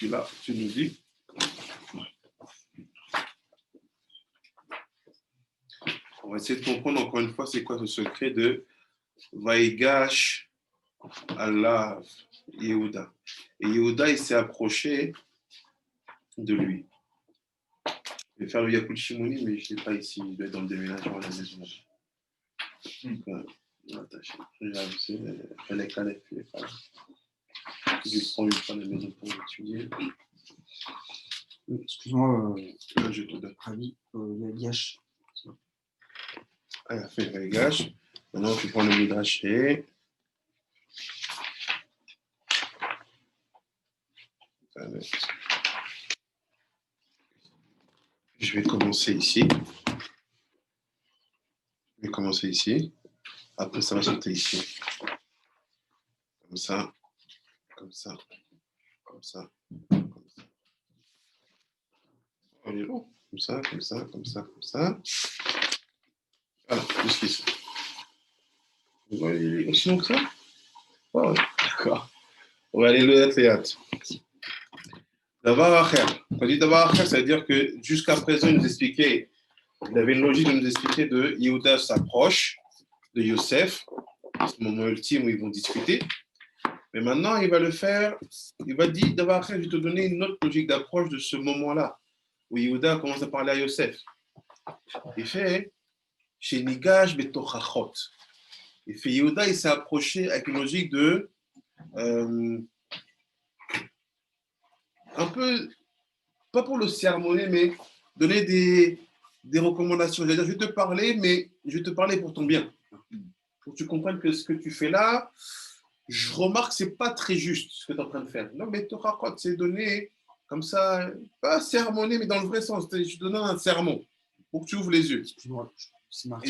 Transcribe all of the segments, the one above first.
celui-là, tu nous dis. On va essayer de comprendre encore une fois c'est quoi ce secret de Vaïgash Allah Yehuda. Et Yehuda, il s'est approché de lui. Je vais faire le Yakut Shimoni, mais je ne l'ai pas ici. Il doit être dans le déménagement à la maison. Attaché. Je l'ai calé. Je prends une fois à la maison pour l'étudier. Excuse-moi, Je te donne. Ravi, Yash. Ah, il a fait le Vaïgash. Maintenant, tu prends le Midrash et... Je vais commencer ici. Après, ça va sauter ici. Comme ça. Comme ça. On est long. Comme ça. Voilà, jusqu'ici. Vous voyez aussi long que ça? Ah ouais, d'accord. On va aller le théâtre. Davar Acher. Quand on dit Davar Acher, ça veut dire que jusqu'à présent, il avait une logique de nous expliquer de Yehuda s'approche de Yosef, ce moment ultime où ils vont discuter. Mais maintenant, il va le faire, il va dire Davar Acher, je vais te donner une autre logique d'approche de ce moment-là, où Yehuda commence à parler à Yosef. Il fait chez Nigash Betochachot. Il fait Yehuda, il s'est approché avec une logique de un peu, pas pour le sermonner, mais donner des recommandations. C'est-à-dire, je vais te parler, mais je vais te parler pour ton bien. Pour que tu comprennes que ce que tu fais là, je remarque que ce n'est pas très juste ce que tu es en train de faire. Non, mais Tochachot, c'est donner comme ça, pas sermonner, mais dans le vrai sens. Je te donne un sermon pour que tu ouvres les yeux. Excuse-moi, c'est Martin.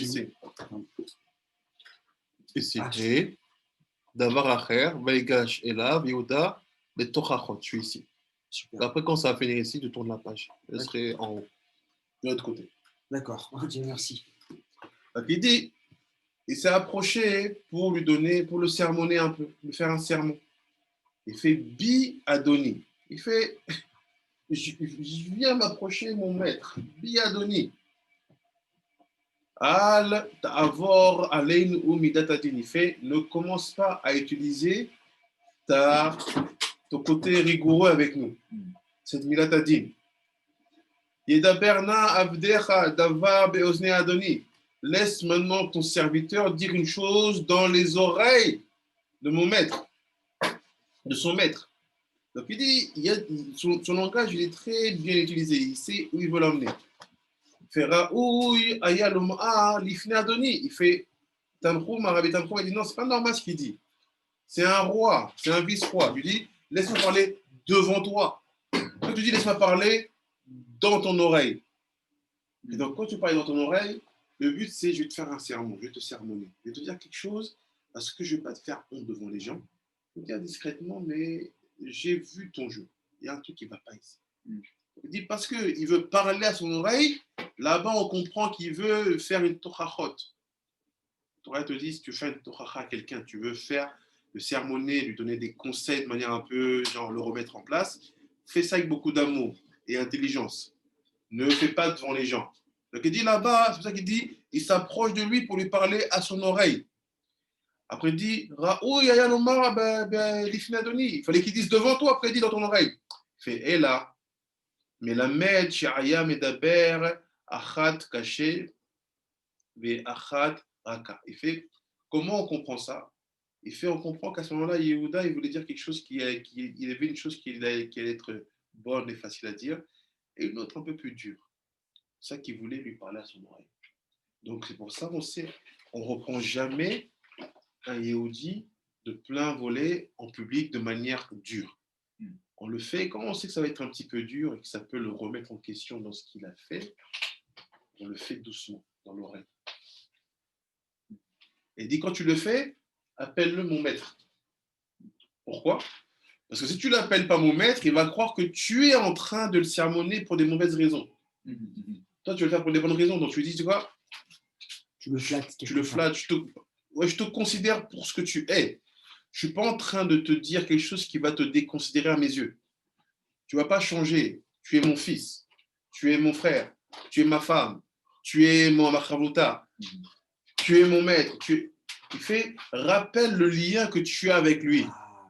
Ici. Et Davar Acher, Vaïgash Elav, Yehuda, mais Tochachot, je suis ici. Super. Après, quand ça va finir ici, tu tournes la page. Je serai en haut, de l'autre côté. D'accord, ok, merci. Donc, il dit, il s'est approché pour le sermonner un peu, lui faire un sermon. Il fait Bi Adoni. Il fait, je viens m'approcher mon maître. Bi Adoni. Al Ta'avor Alein ou Midatadin. Il fait, ne commence pas à utiliser ton côté rigoureux avec nous. Cette Midatadin. Yedaberna Abdecha Davar Beozne Adoni. Laisse maintenant ton serviteur dire une chose dans les oreilles de mon maître, de son maître. Donc il dit, son langage, il est très bien utilisé, il sait où il veut l'emmener. Il fait Raoui Ayaloma Lifne Adoni. Il fait Tanchoum, Arabi Tanchoum, il dit non, c'est pas normal ce qu'il dit. C'est un roi, c'est un vice-roi. Il lui dit, laisse-moi parler devant toi. Quand tu dis laisse-moi parler dans ton oreille. Et donc quand tu parles dans ton oreille, le but, c'est, je vais te faire un sermon, je vais te sermonner. Je vais te dire quelque chose, parce que je ne vais pas te faire honte devant les gens. Je vais te dire discrètement, mais j'ai vu ton jeu. Il y a un truc qui ne va pas ici. Il dit, parce qu'il veut parler à son oreille, là-bas, on comprend qu'il veut faire une tochachot. Torah te dit, si tu fais une tochacha à quelqu'un, tu veux faire le sermonner, lui donner des conseils de manière un peu, genre, le remettre en place, fais ça avec beaucoup d'amour et intelligence. Ne le fais pas devant les gens. Donc il dit là-bas, c'est pour ça qu'il dit, il s'approche de lui pour lui parler à son oreille. Après il dit, il fallait qu'il dise devant toi, après il dit dans ton oreille. Il fait, et là, mais la med, sha'aya medaber, achat caché, ve achat raka. Il fait, comment on comprend ça? Il fait, on comprend qu'à ce moment-là, Yehuda, il voulait dire quelque chose il avait une chose qui allait être bonne et facile à dire, et une autre un peu plus dure. C'est ça qu'il voulait lui parler à son oreille. Donc c'est pour ça qu'on sait, on ne reprend jamais un Yehudi de plein volet en public de manière dure. On le fait quand on sait que ça va être un petit peu dur et que ça peut le remettre en question dans ce qu'il a fait, on le fait doucement dans l'oreille. Et dit quand tu le fais, appelle-le mon maître. Pourquoi? Parce que si tu ne l'appelles pas mon maître, il va croire que tu es en train de le sermonner pour des mauvaises raisons. Toi, tu veux le faire pour des bonnes raisons, donc tu lui dis, tu vois, tu le flattes. Tu le flattes, je te considère pour ce que tu es. Je ne suis pas en train de te dire quelque chose qui va te déconsidérer à mes yeux. Tu ne vas pas changer. Tu es mon fils. Tu es mon frère. Tu es ma femme. Tu es mon machavota. Tu es mon maître. Il fait, rappelle le lien que tu as avec lui. Ah,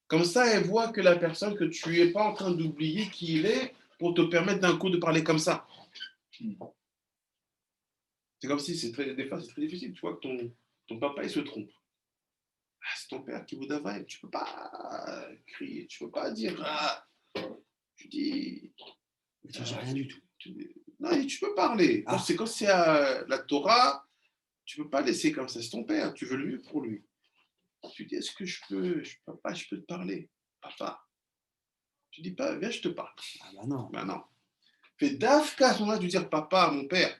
Comme ça, elle voit que la personne, que tu n'es pas en train d'oublier qui il est pour te permettre d'un coup de parler comme ça. C'est comme si, des fois, c'est très difficile. Tu vois que ton papa, il se trompe. Ah, c'est ton père qui vous d'availle. Tu ne peux pas crier. Tu ne peux pas dire. Ah. Tu dis. tu dis rien du tout. Non, tu peux parler. Ah. Quand c'est la Torah, tu ne peux pas laisser comme ça. C'est ton père. Tu veux le mieux pour lui. Tu dis, est-ce que papa, je peux te parler? Papa. Tu dis pas, viens, je te parle. Ah bah non. Ben non. Fais d'Afka à ce moment-là de dire papa, mon père.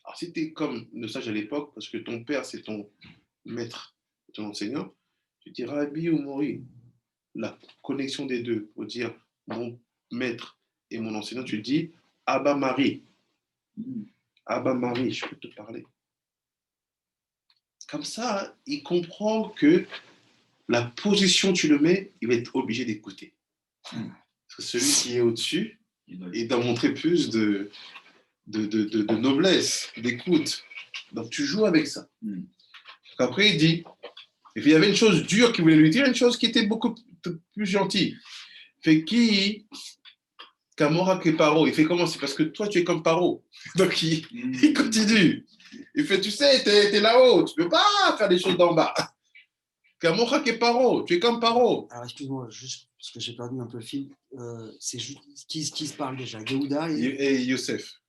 Alors, si tu es comme le sage à l'époque, parce que ton père, c'est ton maître, ton enseignant, tu dis Rabbi ou Mori. La connexion des deux, pour dire mon maître et mon enseignant, tu dis Abba Marie. Abba Marie, je peux te parler. Comme ça, il comprend que la position tu le mets, il va être obligé d'écouter. Parce que celui qui est au-dessus, il doit montrer plus de noblesse, d'écoute. Donc tu joues avec ça. Après, il dit, il y avait une chose dure qu'il voulait lui dire, une chose qui était beaucoup plus gentille. Fait qui, Kamora que Paro, il fait comment? C'est parce que toi, tu es comme Paro. Donc il continue. Il fait, tu sais, t'es là-haut, tu ne peux pas faire des choses d'en bas. Kamora que Paro, tu es comme Paro. Alors, excuse-moi, juste parce que j'ai perdu un peu le fil. C'est juste qui se parle déjà? Yehuda Et Yosef.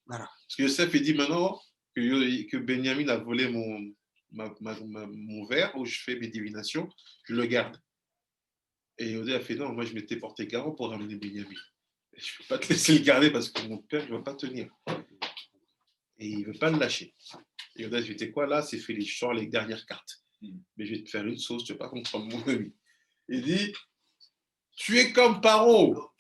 Voilà. Parce que Yosef, il dit maintenant que Benjamin a volé mon verre où je fais mes divinations, je le garde. Et Yehuda a fait non, moi je m'étais porté garant pour ramener Benjamin. Je ne peux pas te laisser le garder parce que mon père ne va pas tenir. Et il ne veut pas le lâcher. Et Yehuda, je dis, quoi là, c'est fait, je sors les dernières cartes. Mais je vais te faire une sauce, tu ne vas pas comprendre mon ami. Il dit, tu es comme Paro.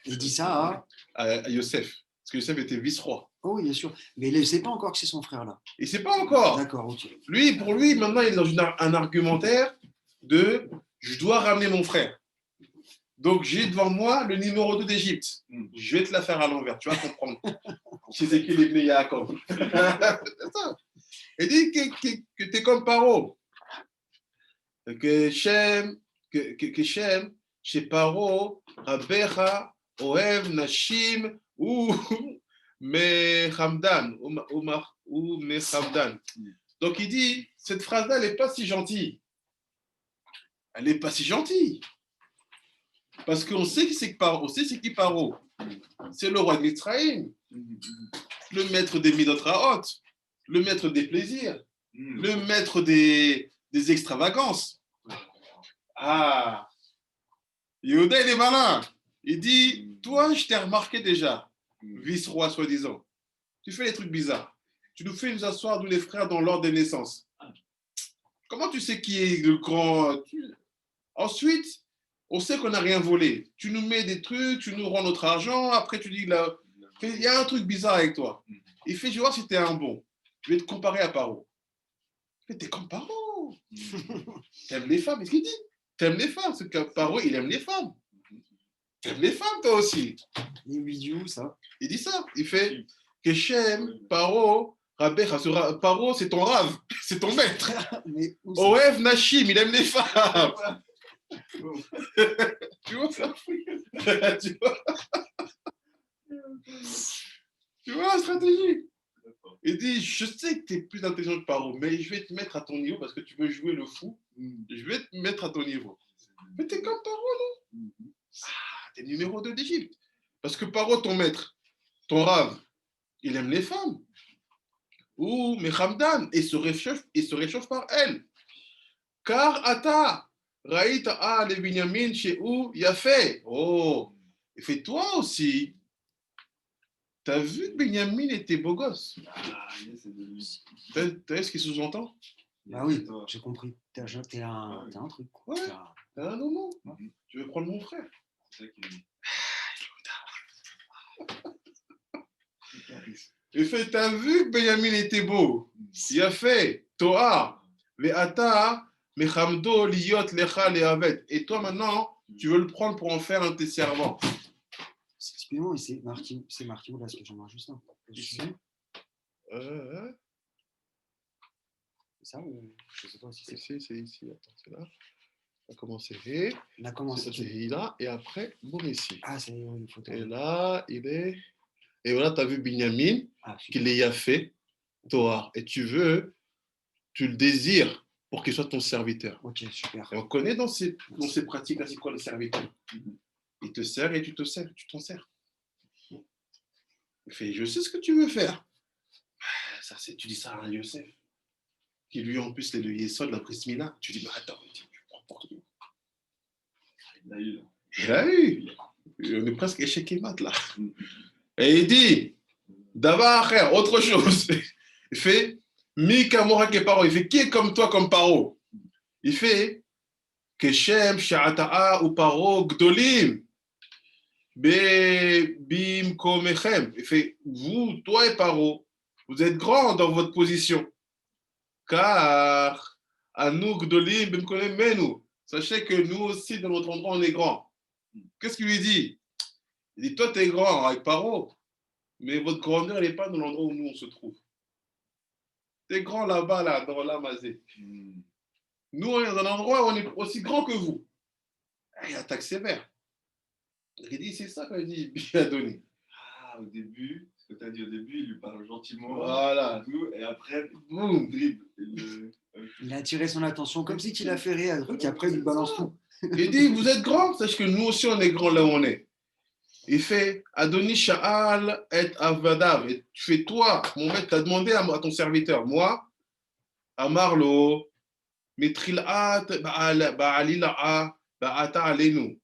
Il dit ça à Yosef. Parce que Yosef était vice-roi. Oh oui, bien sûr. Mais il ne sait pas encore que c'est son frère là. Il ne sait pas encore. D'accord, ok. Pour lui, maintenant, il est dans un argumentaire de je dois ramener mon frère. Donc, j'ai devant moi le numéro 2 d'Égypte. Je vais te la faire à l'envers, tu vas comprendre. C'est qui les Yaakov. Il dit que tu es comme Paro. Que Shem, chez Paro, Rabbecha, Oev, Nashim, ou Mehamdan, ou Mehamdan. Donc il dit, cette phrase-là, elle n'est pas si gentille. Elle n'est pas si gentille. Parce qu'on sait qui c'est qui Paro. C'est le roi de Mitzrayim, le maître des Midot Raot, le maître des plaisirs, le maître des extravagances. Ah, Yehuda, il est malin. Il dit, toi, je t'ai remarqué déjà, vice-roi soi-disant. Tu fais des trucs bizarres. Tu nous fais nous asseoir, nous les frères, dans l'ordre des naissances. Comment tu sais qui est le grand... Ensuite, on sait qu'on n'a rien volé. Tu nous mets des trucs, tu nous rends notre argent, après tu dis, là, il y a un truc bizarre avec toi. Il fait, je vais voir si tu es un bon. Je vais te comparer à Paro. Mais t'es comme Paro. T'aimes les femmes, qu'est-ce qu'il dit? T'aimes les femmes, parce que Paro, il aime les femmes. T'aimes les femmes, toi aussi. Les vidéos, ça. Il dit ça. Il fait Keshem, Paro, Rabbecha. Paro, c'est ton rave, c'est ton maître. Oev Nashim, il aime les femmes. Tu vois ça? Tu vois la stratégie? Il dit, je sais que tu es plus intelligent que Paro, mais je vais te mettre à ton niveau parce que tu veux jouer le fou. Je vais te mettre à ton niveau. Mais t'es comme Paro, non? Ah, t'es numéro 2 d'Égypte. Parce que Paro, ton maître, ton rave, il aime les femmes. Ou Mehamdan, et se réchauffe par elle. Car Ata, Raïta le Binyamin chez où Yafé. Oh, et fait toi aussi. T'as vu que Benjamin était beau gosse? T'as vu ce qu'il sous-entend? Ah oui, j'ai compris. T'as un truc. Ouais, t'as un moment. Tu veux prendre mon frère? Il fait, t'as vu que Benjamin était beau? Il a fait, Toa, Ve'ata, Mechamdo liyot lecha leavet. Et toi maintenant, tu veux le prendre pour en faire un de tes servants. Excusez-moi, mais c'est marqué où là, ce que j'en ai juste un. Ici. C'est ça ou je sais pas si c'est Ici, c'est ici. Attends, c'est là. On a commencé Hé. On a commencé. C'est là. Et après, bon ici. Ah, c'est une photo. Et là, il est. Et voilà, tu as vu Binyamin, qu'il super. y a fait, Toar. Et tu le désires pour qu'il soit ton serviteur. Ok, super. Et on connaît dans ces pratiques-là, c'est quoi le serviteur? Il te sert et tu t'en sers. Il fait, je sais ce que tu veux faire. Ça, tu dis ça à un Yosef, qui lui en plus est le Yesod, la Prismila. Tu dis, bah attends, tu prends pour qui? Il l'a eu. Il a eu. On est presque échec et mat là. Et il dit, d'abord, autre chose. Il fait, Mika Morake Paro. Il fait, qui est comme toi comme Paro? Il fait, Keshem, Sha'ata'a ou Paro, Gdolim. Bim Komechem. Il fait, vous, toi et Paro, vous êtes grands dans votre position. Car, Anouk Gdolim, Bim Komemenu. Sachez que nous aussi, dans notre endroit, on est grands. Qu'est-ce qu'il lui dit? Il dit, toi, tu es grand avec Paro, mais votre grandeur, elle n'est pas dans l'endroit où nous, on se trouve. Tu es grand là-bas, là, dans l'Amazé. Nous, on est dans un endroit où on est aussi grand que vous. Il attaque sévère. Il dit, c'est ça qu'il dit, Biadoni. Au début, ce que tu as dit au début, il lui parle gentiment. Voilà. Et après, boum, dribble. Il a attiré son attention comme si il a fait rire, et après, il lui balance tout. Il dit, vous êtes grands, sache que nous aussi, on est grands là où on est. Il fait, Adoni Sha'al et Avadav. Et tu fais, toi, mon maître, tu as demandé à ton serviteur, moi, Amarlo, Mitrilat, Ba'alila'a, Ba'ata Alenu,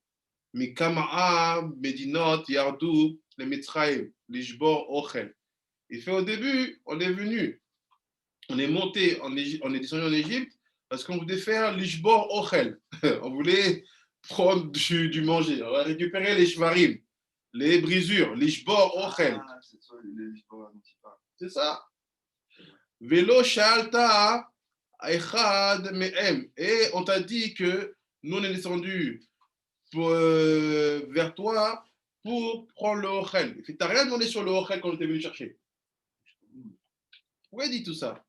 Mikama'a, Medinot, Yardou, les Mitzraïm, Lishbor, Ochel. Il fait, au début, on est venu, on est monté, on est descendu en Égypte parce qu'on voulait faire Lishbor, Ochel. On voulait prendre du manger, on va récupérer les shvarim, les brisures, Lishbor, Ochel. C'est ça, les Lishbor dont il parle. C'est ça. Velo Shalta, Echad Me'em. Et on t'a dit que nous, on est descendu vers toi pour prendre le Ochel. Tu n'as rien demandé sur le Ochel quand on était venu chercher. Pourquoi il dit tout ça?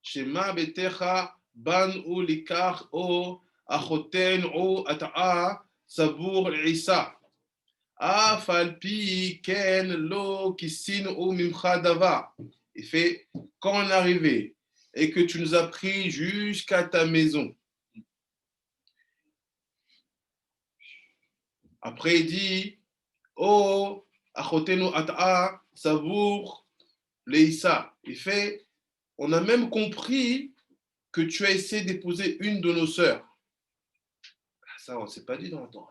Shema betecha ban ou likach ou achoten ou ata'a sabour l'isa. Afalpi ken lo kisin ou mimcha dava. Il fait, quand on est arrivé et que tu nous as pris jusqu'à ta maison. Après, il dit, oh, achotenu ata'a sabour l'isa. Il fait, on a même compris que tu as essayé d'épouser une de nos sœurs. Ça, on ne s'est pas dit dans le temps.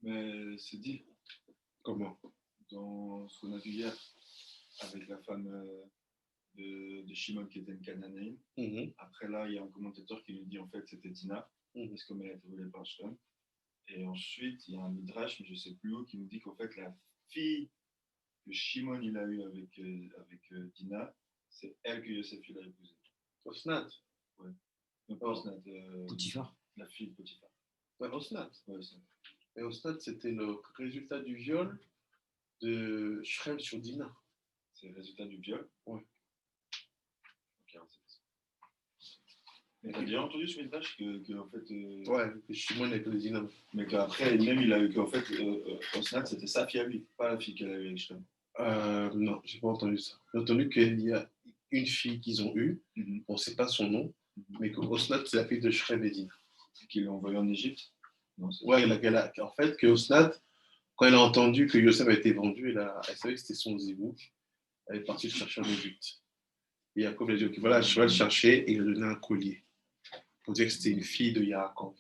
Mais c'est dit. Comment? Dans ce qu'on a vu hier, avec la femme de Shimon qui était une Cananéenne. Après là, il y a un commentateur qui lui dit en fait c'était Dina, parce qu'elle a été volée par Shem. Et ensuite, il y a un midrash, mais je ne sais plus où, qui nous dit qu'en fait la fille que Shimon il a eue avec Dina, c'est elle que Yosef il a épousée. Osnat. Ouais. Non, pas Osnat. Potiphar. La fille de Potiphar. Ouais, Osnat. Ouais, Osnat. Et Osnat, c'était le résultat du viol de Shrem sur Dina. C'est le résultat du viol? Ouais. Ok, mais t'as déjà entendu ce midrash que en fait. Ouais, que Shimon a épousé Dina. Mais qu'après, même il a eu qu'en fait, Osnat, c'était sa fille à lui, pas la fille qu'elle a eue avec Shrem. Non, j'ai pas entendu ça. J'ai entendu qu'il y a une fille qu'ils ont eue, on ne sait pas son nom, mais que Osnat, c'est la fille de Shrem et Dina. Qu'ils l'ont envoyée en Égypte? Ouais, en fait, que Osnat, quand elle a entendu que Yosef a été vendu, elle savait que c'était son zibou. Elle est partie le chercher en Égypte. Et Jacob lui a dit, ok, voilà, je vais le chercher, et il lui a donné un collier. Pour dire que c'était une fille de Yaakov.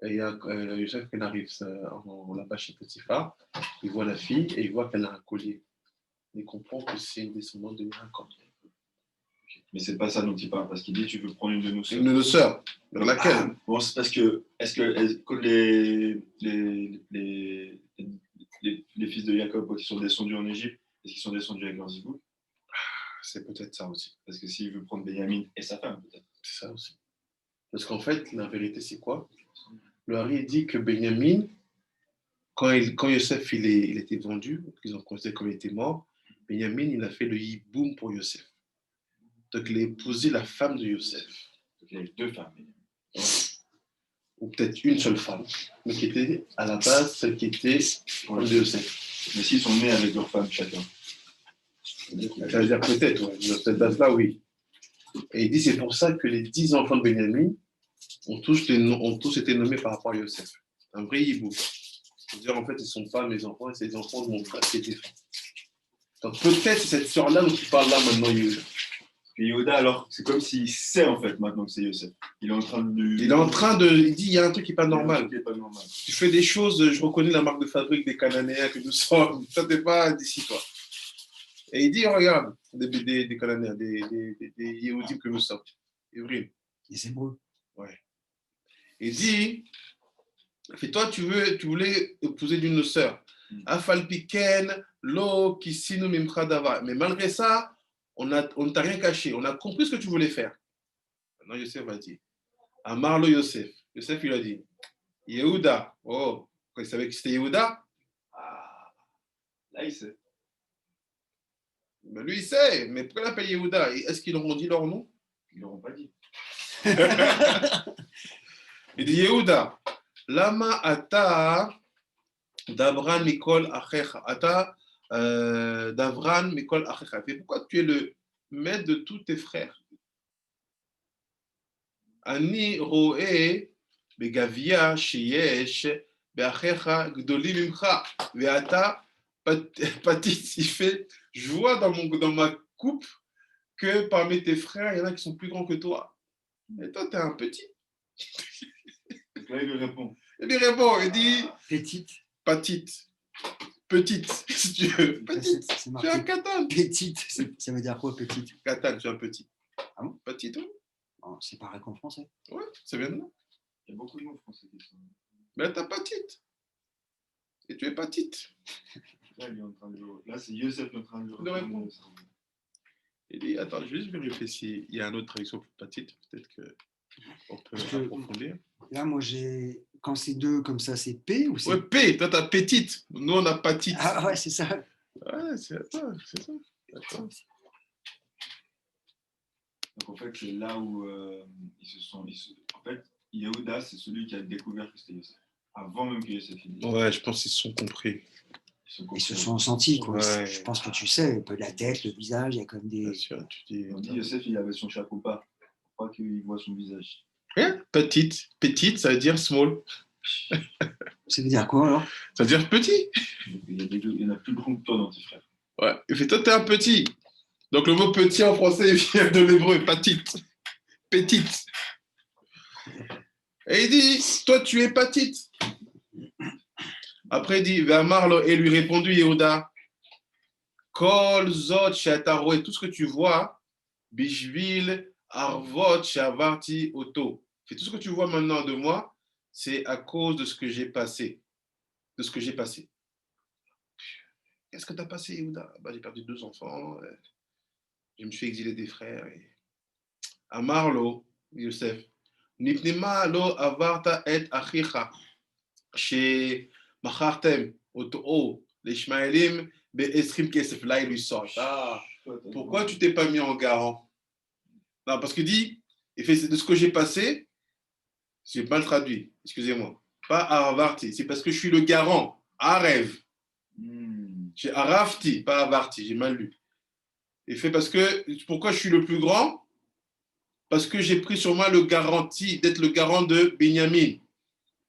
Et Yosef, quand il arrive là-bas chez Potiphar, il voit la fille et il voit qu'elle a un collier. Il comprend que c'est une descendante de Yaakov. Mais c'est pas ça dont il parle, parce qu'il dit tu veux prendre une de nos sœurs. Une de nos sœurs. Vers laquelle? Bon, c'est parce que, est-ce que les fils de Jacob qui sont descendus en Égypte, est-ce qu'ils sont descendus avec leurs zibou? C'est peut-être ça aussi. Parce que s'il veut prendre Benjamin et sa femme, peut-être. C'est ça aussi. Parce qu'en fait, la vérité, c'est quoi? Le Hari dit que Benjamin, quand Yosef il était vendu, qu'ils ont considéré comme il était mort, Benjamin, il a fait le hiboum pour Yosef. Donc, il a épousé la femme de Yosef. Donc, il y avait 2 femmes. Ou peut-être une seule femme, mais qui était à la base celle qui était femme de Yosef. Mais s'ils sont nés avec leur femme chacun. Ça veut dire peut-être, ouais. Dans cette base-là, oui. Et il dit c'est pour ça que les 10 enfants de Benjamin ont tous été nommés par rapport à Yosef. Un vrai hibou. C'est-à-dire, en fait, ils ne sont pas mes enfants, c'est les enfants de mon frère qui étaient frères. Donc peut-être c'est cette sœur-là dont tu parles là maintenant, Yehuda. Et Yehuda, alors, c'est comme s'il sait en fait maintenant que c'est Yosef. Il est en train de. Il dit il y a un truc qui n'est pas normal. Qui est pas normal. Tu fais des choses, je reconnais la marque de fabrique des Cananéens que nous sommes. Ça, t'es pas d'ici, toi. Et il dit regarde, des Cananéens, des Yéhoudim que nous sommes. Évrim. Les Hébreux. Ouais. Il dit, et toi, tu voulais épouser d'une sœur. Afalpiken, lo, kisinu, mimkradava. Mais malgré ça, on ne t'a rien caché. On a compris ce que tu voulais faire. Maintenant, Yosef va dire, Amarlo Yosef. Yosef, il a dit, Yehuda. Oh, il savait que c'était Yehuda? Ah, là, il sait. Ben, lui, il sait. Mais pourquoi il appelle Yehuda? Est-ce qu'ils leur ont dit leur nom? Ils ne l'auront pas dit. Il dit Yehuda. Lama ata Davran Mikol Achecha. Ata Davran Mikol Achecha. Pourquoi tu es le maître de tous tes frères? Ani roe begavia sheyesh beachecha gdoli mimcha veata patit. Il fait, je vois dans ma coupe que parmi tes frères, il y en a qui sont plus grands que toi. Et toi, tu es un petit. Donc là, il lui répond. Il lui répond, il dit Petite. petite. Petite, si tu veux. Petite. Tu es un katan. Petite, ça veut dire quoi, petite? Katan, tu es un petit. Ah bon? Petite, oui. Oh, c'est pareil qu'en français. Ouais, c'est bien là. Il y a beaucoup de mots français qui sont. Mais t'as petite. Et tu es petite. Là, il est en train de. Là, c'est Yosef qui est en train de répondre. Il dit, attends, je vais juste vérifier s'il y a une autre traduction pour petite. Peut-être qu'on peut approfondir. Là, moi, quand c'est deux comme ça, c'est P ou c'est. Ouais, P. Toi, t'as petite. Nous, on a petite. Ah ouais, c'est ça. Ouais, c'est ça. D'accord. Donc, en fait, c'est là où en fait, Yehuda, c'est celui qui a découvert que c'était Yosef. Avant même que Yosef finisse. Ouais, je pense qu'ils se sont compris. Ils se sont sentis, quoi. Ouais. Je pense que tu sais, un peu la tête, le visage, il y a comme des. Bien sûr, tu dis. On dit Yosef, il avait son chapeau pas. Pour pas qu'il voit son visage. Ouais, petite. Petite, ça veut dire small. Ça veut dire quoi, alors? Ça veut dire petit. Donc, il y en a plus grand que toi dans tes frères. Ouais. Il fait, toi, t'es un petit. Donc, le mot petit en français vient de l'hébreu, petite. Petite. Et il dit, toi, tu es petite. Après, il dit, Marlo, et lui répondit Yehuda, Kol zot she'ataroé, tout ce que tu vois, bishvil arvot she'avarti oto. Tout ce que tu vois maintenant de moi, c'est à cause de ce que j'ai passé. De ce que j'ai passé. Qu'est-ce que tu as passé, Yehuda? J'ai perdu 2 enfants. Je me suis exilé des frères. Amarlo, Yosef, Nipnima lo avarta et achicha, chez Machartem, Oto, les Ishmaélim, Be'esrim Kesef. Là, il lui sort. Pourquoi tu t'es pas mis en garant? Non, parce qu'il dit, il fait de ce que j'ai passé, j'ai mal traduit, excusez-moi. Pas Avarti, c'est parce que je suis le garant. Arev. J'ai Arafti, pas Avarti, j'ai mal lu. Il fait parce que, pourquoi je suis le plus grand? Parce que j'ai pris sur moi le garantie d'être le garant de Binyamin.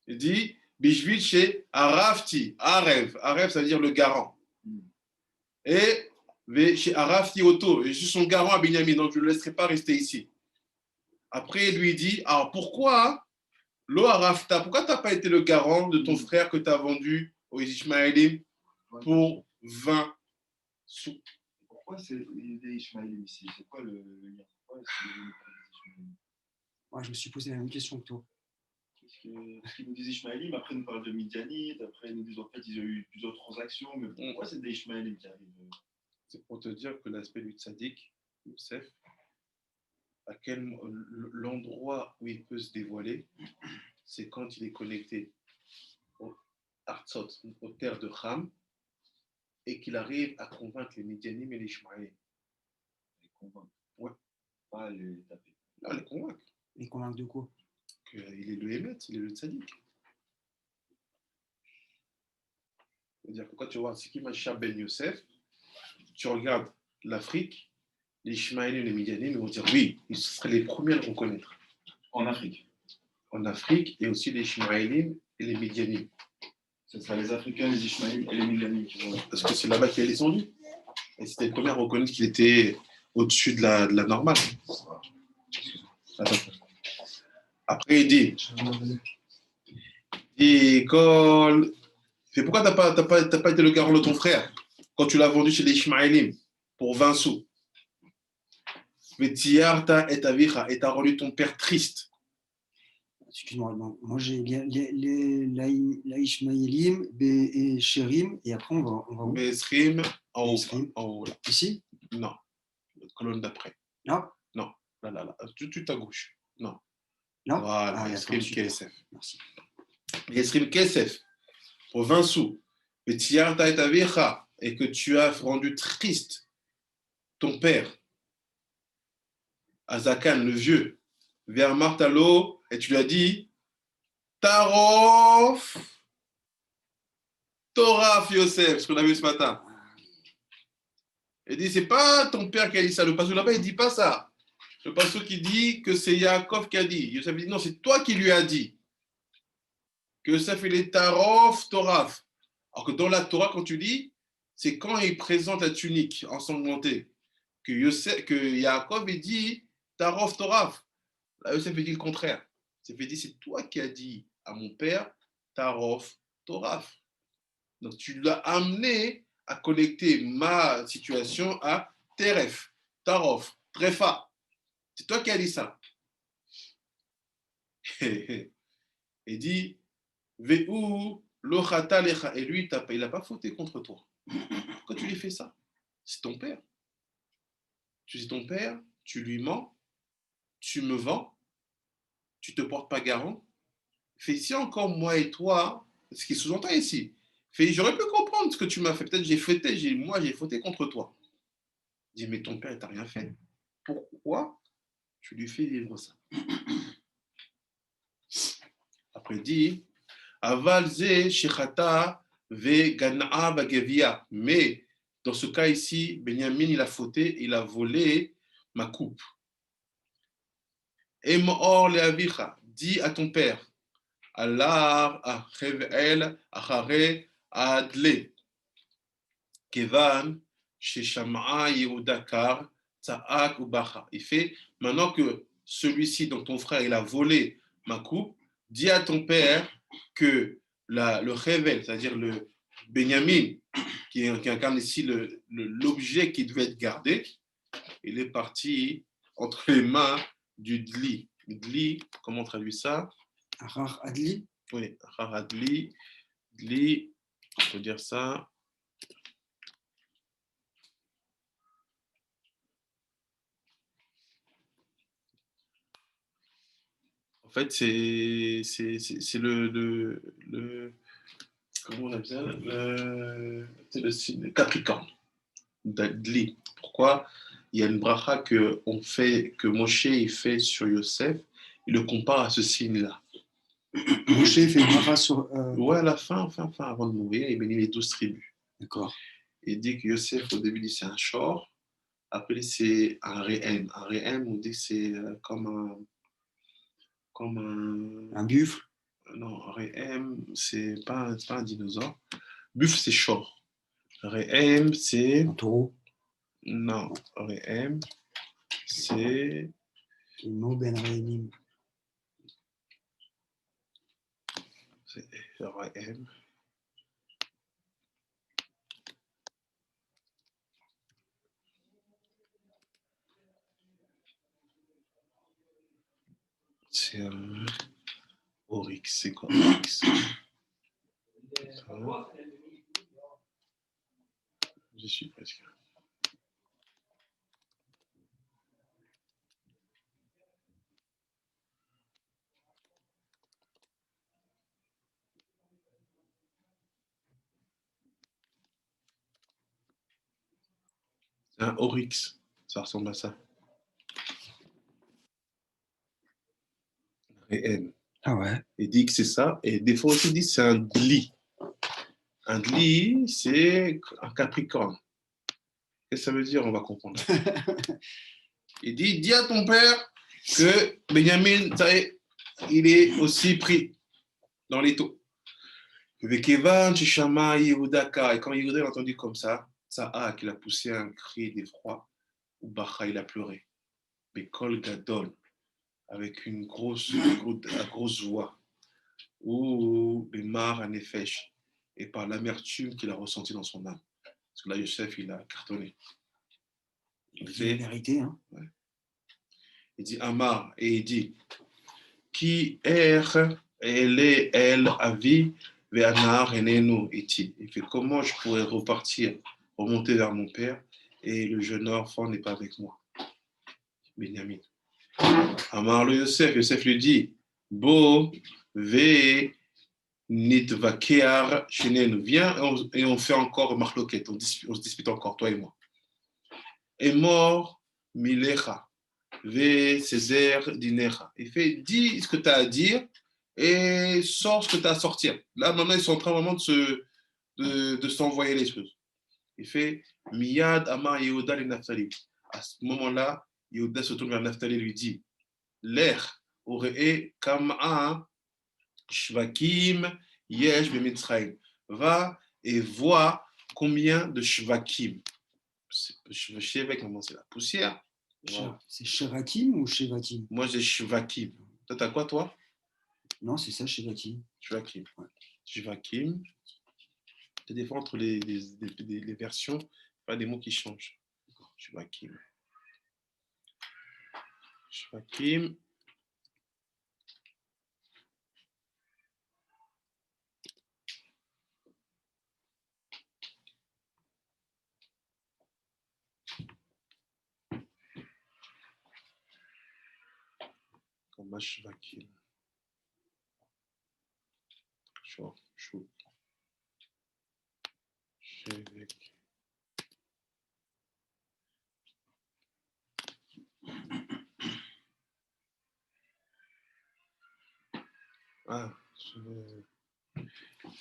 Il dit, Bishvil chez Arafti, Arev. Arev, ça veut dire le garant. Et chez Arafti Oto, je suis son garant à Binyamin, donc je ne le laisserai pas rester ici. Après, il lui dit, alors pourquoi, Lo Arafta, pourquoi tu n'as pas été le garant de ton frère que tu as vendu aux Ishmaélim pour 20 sous? Pourquoi c'est des Ishmaélim ici? C'est quoi le lien? Moi, je me suis posé la même question que toi. Parce qu'ils nous disent Ishmaélim, après ils nous parlent de Midianites, après ils nous disent en fait ils ont eu plusieurs transactions, mais pourquoi c'est des Ishmaélim qui arrivent? C'est pour te dire que l'aspect du tzaddik, Youssef, l'endroit où il peut se dévoiler, c'est quand il est connecté au Artsot, aux terres de Ham, et qu'il arrive à convaincre les Midianim et les Ishmaélites. Les convaincre. Ouais. Pas les taper. Non, les convaincre. Les convaincre de quoi? Qu'il est le Hémet, il est le Tzadik. C'est-à-dire que quand tu vois Siki Masha Ben Yosef, tu regardes l'Afrique, les Ishmaélites et les Midianim, ils vont dire oui, ils seraient les premiers à le reconnaître. En Afrique. En Afrique, et aussi les Ishmaélites et les Midianim. Ce sera les Africains, les Ishmaélites et les Midianim qui vont. Parce que c'est là-bas qu'il est descendu. Et c'était le premier à reconnaître qu'il était au-dessus de la normale. Attends. Après, il dit pourquoi t'as pas été le garant de ton frère quand tu l'as vendu chez les Ishmaélim pour 20 sous? Mais Tiarta et Avicha, et t'as rendu ton père triste. Excuse-moi, moi j'ai la Ishmaélim et Shérim, et après on va où? Mesrim, en haut. Mesrim. En haut là. Ici? Non, la colonne d'après. Là? Non, là. Tout à gauche. Non. Là? Voilà, Mesrim KSF. Merci. Mesrim KSF, pour 20 sous. Mais Tiarta et Avicha, et que tu as rendu triste ton père, Azakan, le vieux, vers Martalo, et tu lui as dit Tarof, Toraf Yosef, ce qu'on a vu ce matin. Il dit c'est pas ton père qui a dit ça. Le pasteur là-bas, il dit pas ça. Le pasteur qui dit que c'est Yaakov qui a dit. Yosef dit non, c'est toi qui lui as dit. Que Yosef, il est Tarof, Toraf. Alors que dans la Torah, quand tu dis, c'est quand il présente la tunique ensanglantée. Que Yaakov, il dit Tarof, Toraf. Là, Yosef, il dit le contraire. Yosef, il dit c'est toi qui as dit à mon père Tarof, Toraf. Donc, tu l'as amené à connecter ma situation à Teref, Tarof, Trefa. C'est toi qui as dit ça. Il dit Veu lochata lecha. Et lui, il n'a pas fauté contre toi. Pourquoi tu lui fais ça? C'est ton père. Tu es ton père, tu lui mens, tu me vends, tu ne te portes pas garant. Fait si encore moi et toi, ce qui sous-entend ici, j'aurais pu comprendre ce que tu m'as fait. Peut-être j'ai fauté contre toi. Il dit, mais ton père, il t'a rien fait. Pourquoi tu lui fais vivre ça? Après, il dit, Avalze shechata ve gana'a bagevia. Mais dans ce cas ici, Benjamin, il a fauté, il a volé ma coupe. Et Moor le avicha, dis à ton père, Allah achevel achare adle. Kevan sheshama'a Yehudakar Tsaak ou Bacha. Il fait, maintenant que celui-ci, donc ton frère, il a volé ma coupe, dis à ton père que le révèle, c'est-à-dire le Benjamin, qui incarne ici l'objet qui devait être gardé, il est parti entre les mains du Dli. Dli, comment on traduit ça? Arar Adli? Oui, Arar Adli. Dli, on peut dire ça. En fait, c'est le comment on appelle ça? C'est le signe Capricorne, d'Adli. Pourquoi? Il y a une bracha que Moshe il fait sur Yosef, il le compare à ce signe-là. Moshe fait une bracha sur. Ouais, à la fin, avant de mourir, il bénit les 12 tribus. D'accord. Il dit que Yosef, au début, il dit c'est un shor, après c'est un rehem. Un rehem, on dit que c'est comme un buffle. Non, Rehem, c'est pas un dinosaure. Buffle, c'est short. Rehem, c'est. Un taureau. Non, Rehem, c'est. No Ben Rehenim. C'est Rehem. C'est un. Oryx, c'est quoi Oryx? Je suis presque. C'est un oryx. Ça ressemble à ça. Réel. Ah ouais. Il dit que c'est ça. Et des fois aussi, il dit que c'est un dli. Un dli, c'est un capricorne. Qu'est-ce que ça veut dire? On va comprendre. Il dit, dis à ton père que Benjamin, il est aussi pris dans les taux. Et quand Yehuda a entendu comme ça, qu'il a poussé un cri d'effroi, ou Bacha, il a pleuré. Bekol Gadol, avec une grosse joie, ou Bemar Anefesh, et par l'amertume qu'il a ressentie dans son âme. Parce que là, Yosef, il a cartonné. Il dit la vérité. Hein. Ouais. Il dit Amar, et il dit Ki el avi ve'anar enenu iti. Il fait comment je pourrais remonter vers mon père, et le jeune enfant n'est pas avec moi. Benjamin. Amar le Yosef lui dit Bo ve nitvakear shenenu. Viens et on fait encore marloquette, on se dispute encore, toi et moi. Et mort milecha. Césaire dinecha. Il fait, dis ce que tu as à dire et sors ce que tu as à sortir. Là, maintenant, ils sont en train vraiment de s'envoyer les choses. Il fait, Miyad Amar Yehuda le Naphtali. À ce moment-là, Yehuda se tourne vers Naphtali et lui dit, l'air aurait kama shvakim yesh bemitzrayim. Va et vois combien de shvakim. Shvek, c'est la poussière. Wow. C'est Shevakim ou Shevakim? Moi, j'ai Shvakim. Toi, t'as quoi, toi? Non, c'est ça, Shevakim. Shvakim. Ouais. Shvakim. Des fois, entre les versions, pas des mots qui changent. Shvakim. Shvakim. Comme Shvakim. Chou. Shvek. Ah,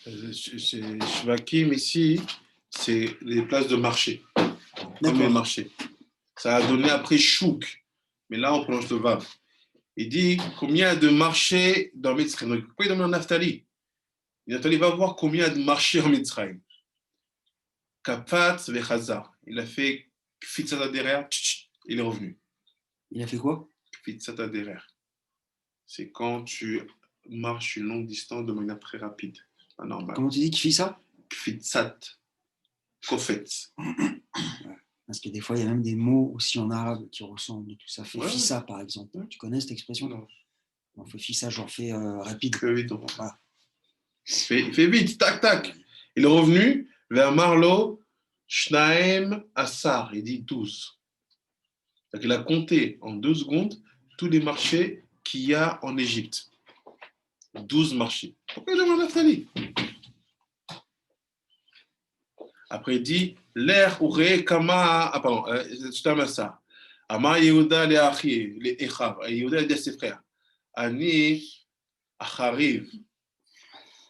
Shvakim ici, c'est les places de marché. Comme les marchés. Ça a donné après Chouk. Mais là, on prononce le Vav. Il dit combien de marchés dans Mitzrayim. Pourquoi il demande Naphtali? Naphtali va voir combien de marchés en Mitzrayim. Kapatz vechazar. Il a fait Kfitzat derrière, il est revenu. Il a fait quoi? Kfitzat derrière. C'est quand tu marches une longue distance de manière très rapide. Pas normal. Comment tu dis qu'il fait ça? Kfitzat. Kofetz. Ouais. Parce que des fois, il y a même des mots aussi en arabe qui ressemblent et tout ça. Fait Ouais. fissa, par exemple. Tu connais cette expression? Non. On fait fissa, genre fait rapide. Fais vite. Voilà. Fais vite, tac, tac. Il est revenu vers Marlo, Shnaim, Assar. Il dit 12. Donc, il a compté en 2 secondes tous les marchés qu'il y a en Égypte. 12 marchés. Pourquoi il demande Naphtali? Après, il dit l'air aurait kama. Ah, pardon, c'est ça. Ama Yehuda le Achi, le Echav. Yehuda dit à ses frères Ani Achariv.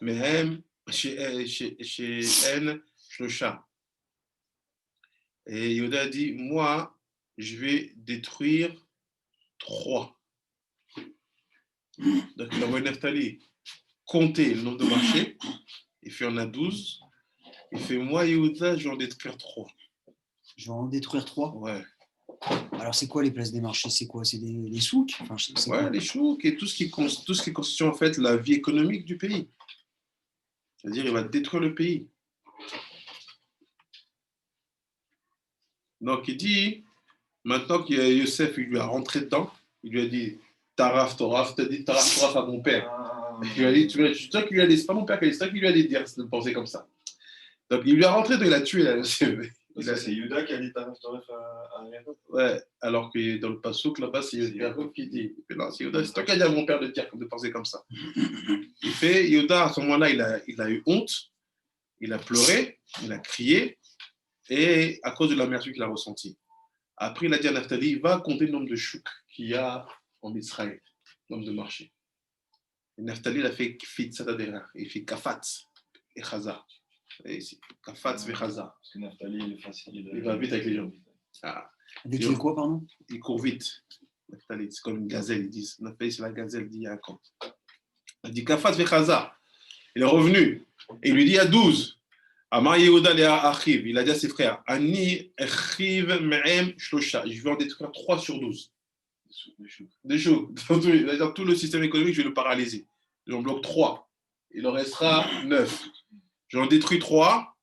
Mehem She'en Shlosha. Et Yehuda dit moi, je vais détruire 3. Donc, il envoie Naphtali compter le nombre de marchés. Il fait en a 12. Il fait moi, Yehuda, je vais en détruire 3. Je vais en détruire 3? Ouais. Alors, c'est quoi les places des marchés? C'est quoi? C'est les souks? Enfin, ouais, quoi? Les souks et tout ce qui constitue en fait la vie économique du pays. C'est-à-dire, il va détruire le pays. Donc, il dit, maintenant que Yosef il lui a rentré dedans, il lui a dit Taraf, t'as dit Taraf, Toraf à mon père. Il lui a dit, c'est toi qui lui a dit, c'est pas mon père qui a dit, c'est toi qui lui a dit de penser comme ça. Donc, il lui a rentré, donc il a tué là. C'est Yuda qui a dit Taraf, Toraf à Yaakov. Ouais, alors que dans le Passouk, là-bas, c'est Yaakov qui dit. Non, c'est Yuda, c'est toi qui as dit à mon père de dire, de penser comme ça. Il fait, Yuda, à ce moment-là, il a eu honte, il a pleuré, il a crié. Et à cause de l'amertume qu'il a ressentie. Après, il a dit à Naphtali, va compter le nombre de chouks qu'il y a en Israël, le nombre de marchés. Et Naphtali, il a fait Kfitzat derrière, il fait Kafat et Chaza. Kafat et Chaza. Parce que Naphtali, il est facile. Il va vite avec les gens. Ah. Avec les quoi, pardon? Il court vite. Naphtali, c'est comme une gazelle, ils disent. Naphtali, c'est la gazelle d'il y a un camp. Il dit Kafat et Chaza. Il est revenu. Et il lui dit, il y a 12. Amar Yehuda le Achiv, il a dit à ses frères, Ani Achiv Me'em Shlosha, je vais en détruire 3 sur 12. Des choux. Tout le système économique, je vais le paralyser. J'en bloque 3. Il en restera 9. J'en détruis 3.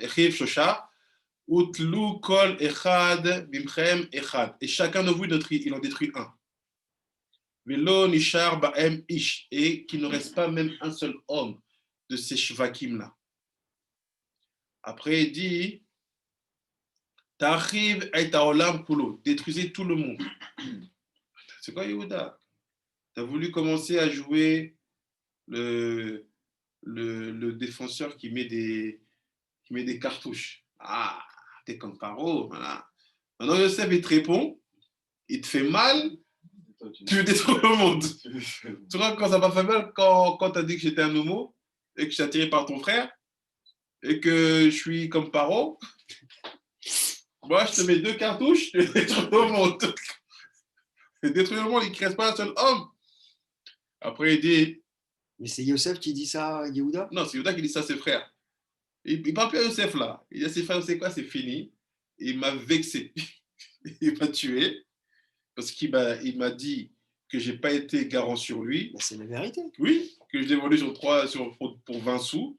Achiv Shlosha, Utlu Kol Echad Bimchem Echad. Et chacun de vous, il en détruit 1. Et qu'il ne reste pas même un seul homme de ces shvakim-là. Après, il dit Ta'chiv et ta'olam kulo, détruisez tout le monde. C'est quoi, Yehuda? Tu as voulu commencer à jouer le défenseur qui met des cartouches. Ah, t'es comme Paro. Voilà. Maintenant, Yosef, il te répond, il te fait mal. Tu détruis le monde. Tu vois, quand ça m'a fait mal, quand tu as dit que j'étais un homo et que je suis attiré par ton frère et que je suis comme Paro, moi je te mets 2 cartouches, tu détruis le monde. Détruire le monde, il ne reste pas un seul homme. Après, il dit. Mais c'est Yosef qui dit ça à Yehuda? Non, c'est Yehuda qui dit ça à ses frères. Il ne parle plus à Yosef là. Il dit à ses frères, c'est quoi, c'est fini. Il m'a vexé. Il m'a tué. Parce qu'il m'a dit que je n'ai pas été garant sur lui. Ben, c'est la vérité. Oui, que je l'ai vendu pour 20 sous,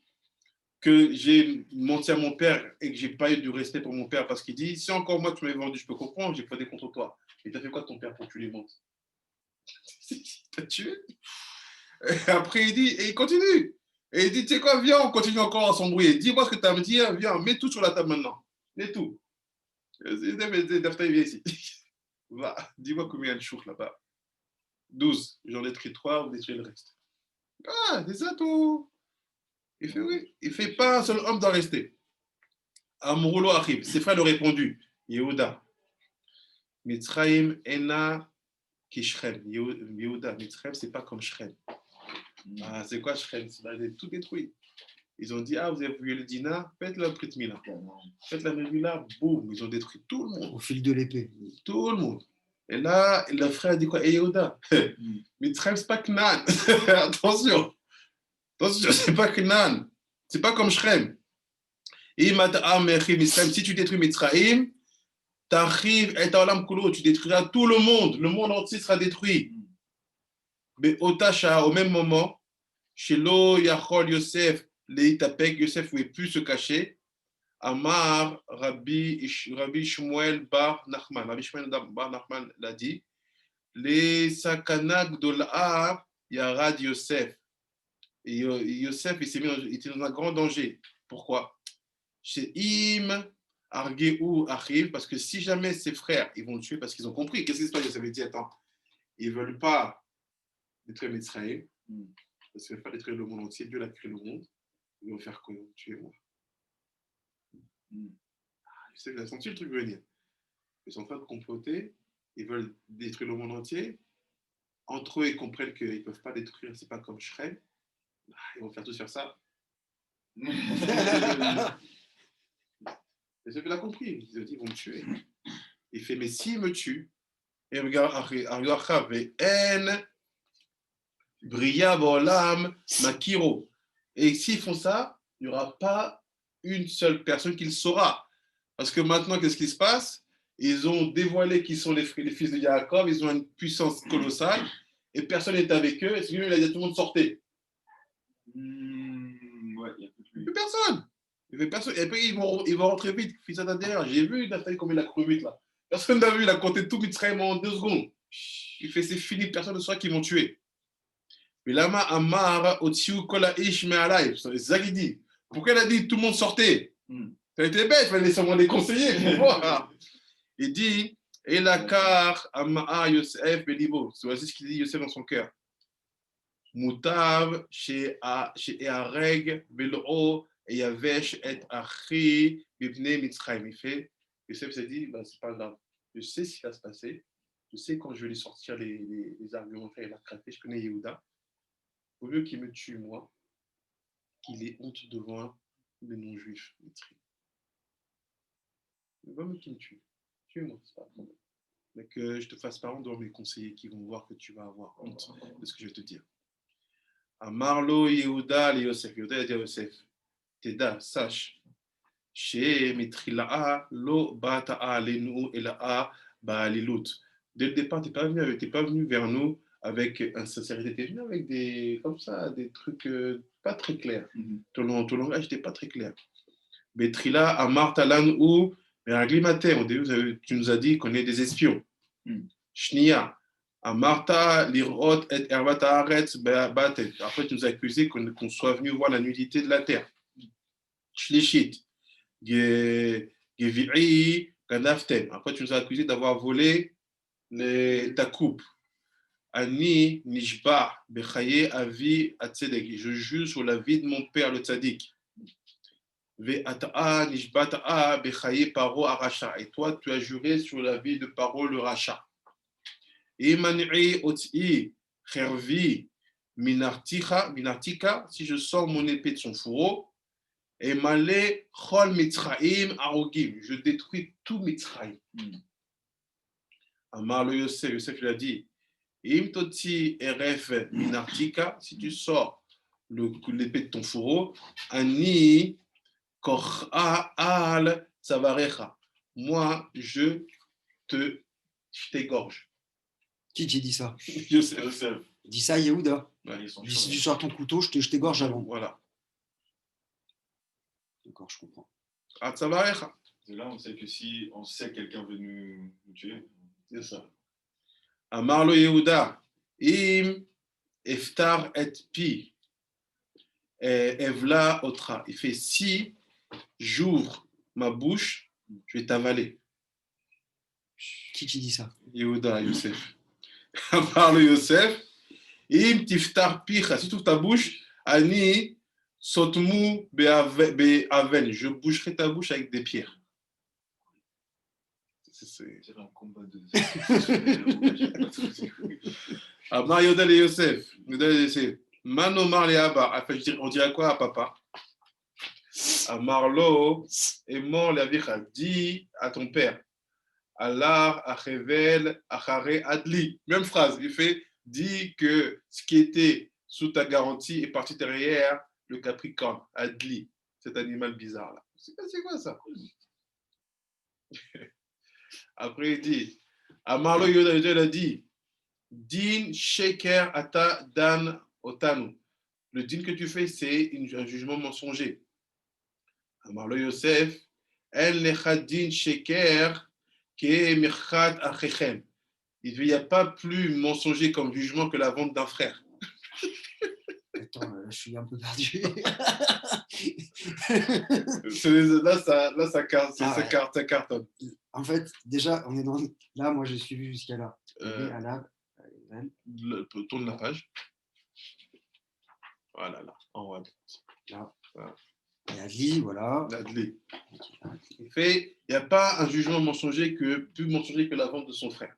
que j'ai menti à mon père et que je n'ai pas eu du respect pour mon père parce qu'il dit, si encore moi tu m'avais vendu, je peux comprendre, j'ai plaidé contre toi. Et tu as fait quoi ton père pour que tu les montes? Il t'a tué. Et après il dit, et il continue. Et il dit, tu sais quoi, viens, on continue encore à s'embrouiller. Dis-moi ce que tu as à me dire, viens, mets tout sur la table maintenant. Mets tout. Dafta, viens ici. Va, dis-moi combien il y a de choux là-bas. 12. J'en ai détruit 3, on détruit le reste. Ah, c'est ça tout. Il fait oui. Il fait pas un seul homme doit rester. Amroulo arrive. Ses frères lui ont répondu. Yehuda. Mitzrayim ena ki Shrem. Yehuda, Mitzrayim, c'est pas comme Shrem. Ah, c'est quoi Shrem? C'est tout détruit. Ils ont dit, ah, vous avez vu le dinar, faites la Brit Mila. Faites la Brit Mila, boum, ils ont détruit tout le monde. Au fil de l'épée. Tout le monde. Et là, le frère dit quoi? Yehuda, Mitzrayim, c'est pas Canaan. Attention. Attention, c'est pas Canaan. C'est pas comme Shrem. Si tu détruis Mitzrayim, tu détruiras tout le monde. Le monde entier sera détruit. Mais au même moment, chez Lo Yachol Yosef, Yosef ne pouvait plus se cacher. Amar Rabbi Shmuel Bar Nachman. Rabbi Shmuel Bar Nachman l'a dit. Les sakana gdola yarad Yosef. Et Yosef, il était dans un grand danger. Pourquoi? Chez Im Argeou arrive, parce que si jamais ses frères, ils vont le tuer, parce qu'ils ont compris. Qu'est-ce que l'histoire Yosef avait dit? Attends, ils ne veulent pas détruire Mitzrayim, parce qu'ils ne veulent pas détruire le monde entier. Dieu l'a créé le monde. Ils vont faire quoi? Ils vont tuer moi. Yosef, il a senti le truc venir. Ils sont en train de comploter. Ils veulent détruire le monde entier. Entre eux, ils comprennent qu'ils ne peuvent pas détruire. C'est pas comme Shrem. Ils vont faire tous faire ça. Yosef, il a compris. Il a dit, ils vont me tuer. Il fait, mais s'ils me tuent, et regarde, Bria Bolam Makiro. Et s'ils font ça, il n'y aura pas une seule personne qui le saura. Parce que maintenant, qu'est-ce qui se passe? Ils ont dévoilé qu'ils sont les fils de Yaakov, ils ont une puissance colossale, et personne n'est avec eux. Et c'est lui, il a dit à tout le monde sortez. Ouais, il n'y a plus personne. Il n'y avait personne. Et puis ils vont rentrer vite. Fils à derrière. J'ai vu Nathalie comme il a couru vite là. Personne n'a vu, il a compté tout Mitzrayim en 2 secondes. Il fait c'est fini, personne ne saura qu'ils vont tuer. Mais lama amar otsiu kola ish me'alai. C'est ça qu'il dit. Pourquoi il a dit tout le monde sortait? Ça a été bête, il fallait laisser les conseiller pour voir. Il dit Elakar Ama'a Yosef Belibo. C'est ce qu'il dit Yosef dans son cœur. Mutav, She'areg, Vel'o, et Yavesh, et Achi, Bibne Mitzrayim. Yosef s'est dit, ben, c'est pas grave. Je sais ce qui va se passer. Je sais quand je vais lui sortir les argumentaires et la craquer. Je connais Yehuda. Au lieu qu'il me tue, moi, qu'il ait honte devant les non-juifs. Il va me tuer. Tue-moi, c'est pas un problème. Mais que je te fasse pas honte devant mes conseillers qui vont voir que tu vas avoir honte de ce que je vais te dire. Amarlo Yehuda le Yosef. Yehuda a dit à Yosef, Teda, sache, chez Mitrila'a, lo bata'a lenu ela'a ba'alilut. Dès le départ, tu n'es pas venu vers nous avec insincérité, tu es venu avec des, comme ça, des trucs pas très clairs. Ton langage n'était pas très clair. Betrila, Amar Talan ou Meraglimate, au début, tu nous as dit qu'on est des espions. Shnia, Amarta, Lirot et Ervata Aretz, Batet. Après, tu nous as accusé qu'on soit venu voir la nudité de la terre. Shlishit, Gevi'i, Ganaften. Après, tu nous as accusé d'avoir volé ta coupe. Ani, Nishba, Bechaye, Avi, Atzedek. Je jure sur la vie de mon père, le Tzadik. Ve'ata'a, Nishbata'a, Bechaye, Paro, Aracha. Et toi, tu as juré sur la vie de Paro, le Racha. Imani'i, Ot'i, Chervi, Minartika, si je sors mon épée de son fourreau, et malé chol mitzraim arogim, je détruis tout Mitzraïm. Amar le Yosef, Yosef lui a dit, im toti eref minartika, si tu sors l'épée de ton fourreau, ani kor'a al savarecha, moi je t'égorge. Qui dit ça? Yosef. Dis ça, Yehuda. Ouais, Dis, si tu sors ton couteau, je t'égorge avant. Voilà. D'accord, je comprends. Al savarecha. Et là, on sait que si on sait que quelqu'un veut nous tuer. C'est ça. Amar lo Yehuda, im eftar et pi, evla otra. Il fait, si j'ouvre ma bouche, je vais t'avaler. Qui dit ça? Yehuda, Yosef. Amar lo Yosef, im tiftar picha, si tu ouvres ta bouche, ani sotmu be'aven, je boucherai ta bouche avec des pierres. C'est un combat de. Amar Yehuda le Yosef. Manomar le Abba. On dirait quoi à papa? Amarlo, aimant la vicha, dis à ton père. Allah, Achevel, Achare, Adli. Même phrase, il fait, dis que ce qui était sous ta garantie est parti derrière le Capricorne, Adli, cet animal bizarre là. C'est quoi ça? Après, il dit, Amarlo Yoda, il a dit, Din Sheker Ata Dan Otanu. Le din que tu fais, c'est un jugement mensonger. Amarlo Yosef, En Lecha Din Sheker Ke Mirchat Achechem. Il n'y a pas plus mensonger comme jugement que la vente d'un frère. Attends, je suis un peu perdu. Là, ça cartonne. En fait, déjà, on est dans. Là, moi, j'ai suivi jusqu'à là. Tourne la page. Voilà, là, en haut à droite. Là. Voilà. Et Adli, voilà. Adli. Il fait, il n'y a pas un jugement mensonger plus mensonger que la vente de son frère.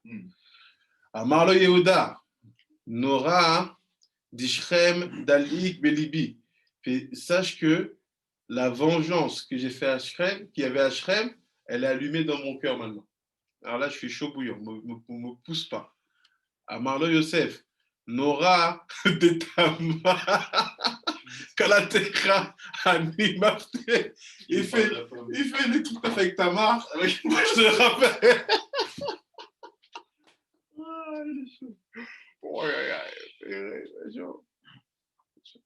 Amarlo Yehuda, Nora, Dishrem, Dalik, Belibi. Sache que la vengeance que j'ai fait à Shrem, qu'il y avait à Shrem, elle est allumée dans mon cœur maintenant. Alors là, je suis chaud bouillant, ne me pousse pas. Amarlo Yosef, Nora de Tama, Kalatecha, Animafte. Il fait des trucs avec Tamar. Moi, je te rappelle.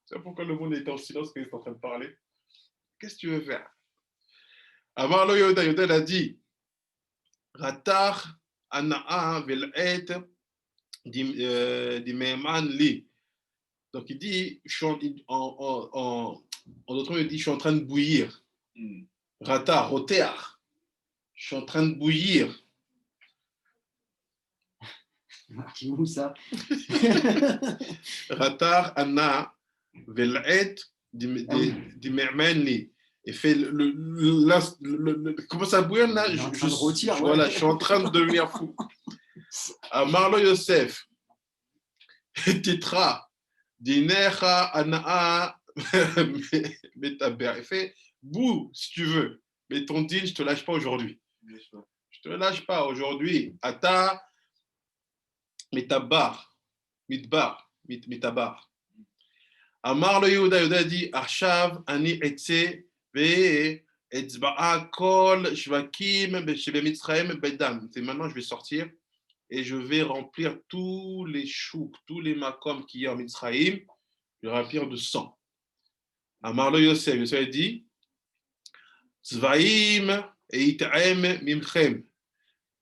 C'est pourquoi le monde est en silence quand il est en train de parler. Qu'est-ce que tu veux faire? Amarlo Yoda, Yoda l'a dit, Ratar Anaa Vel'et Dimeman Li. Donc il dit, en d'autres mots, il dit, je suis en train de bouillir. Ratar, Rotear. Je suis en train de bouillir. Qui où ça? Ratar Anna Vel'et Dimermenli. Et fait comment ça bouillonne là? Il est en train de rôtir, Voilà, je suis en train de devenir fou. Amarlo Yosef, Titra, Dinecha Anaa Metaber. Il fait bouh, si tu veux, mais ton deal, je te lâche pas aujourd'hui. Je te lâche pas aujourd'hui. Ata Metabar, Mitbar, Mitabar. Amar le Yehuda, Yehuda dit Arshav ani etse ve etzba'a kol shvakim shebe Mitzrayim bedam. C'est maintenant je vais sortir et je vais remplir tous les choux, tous les makom qu'il y a en Mitzrayim, je vais remplir de sang. Amar le Yosef, Yosef dit Tzvaim et it'aim mimchem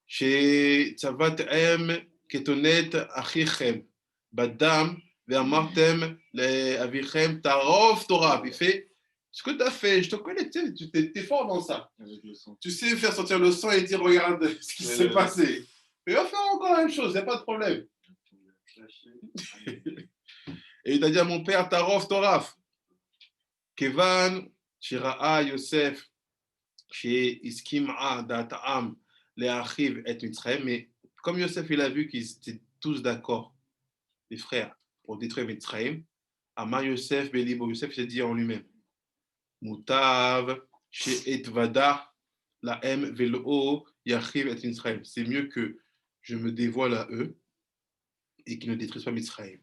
she tzavatem ketonet achichem badam. Ve'amartem le'avichem tarov Torah. Il fait ce que tu as fait, je te connais, tu es fort dans ça. Tu sais faire sortir le sang et dire regarde ce qui s'est passé. Et on va faire encore la même chose, il n'y a pas de problème. Et il a dit à mon père tarov Torah. Kevan shira'a Yosef chez Iskim'a data'am le'achiv et Mitzrayim. Mais comme Yosef il a vu qu'ils étaient tous d'accord, les frères, pour détruire Mitzrayim, Amar Yosef, Belibo Yosef s'est dit en lui-même Mutav, chez Etvada, la M, Velo, Yachiv et Mitzrayim. C'est mieux que je me dévoile à eux et qu'ils ne détruisent pas Mitzrayim.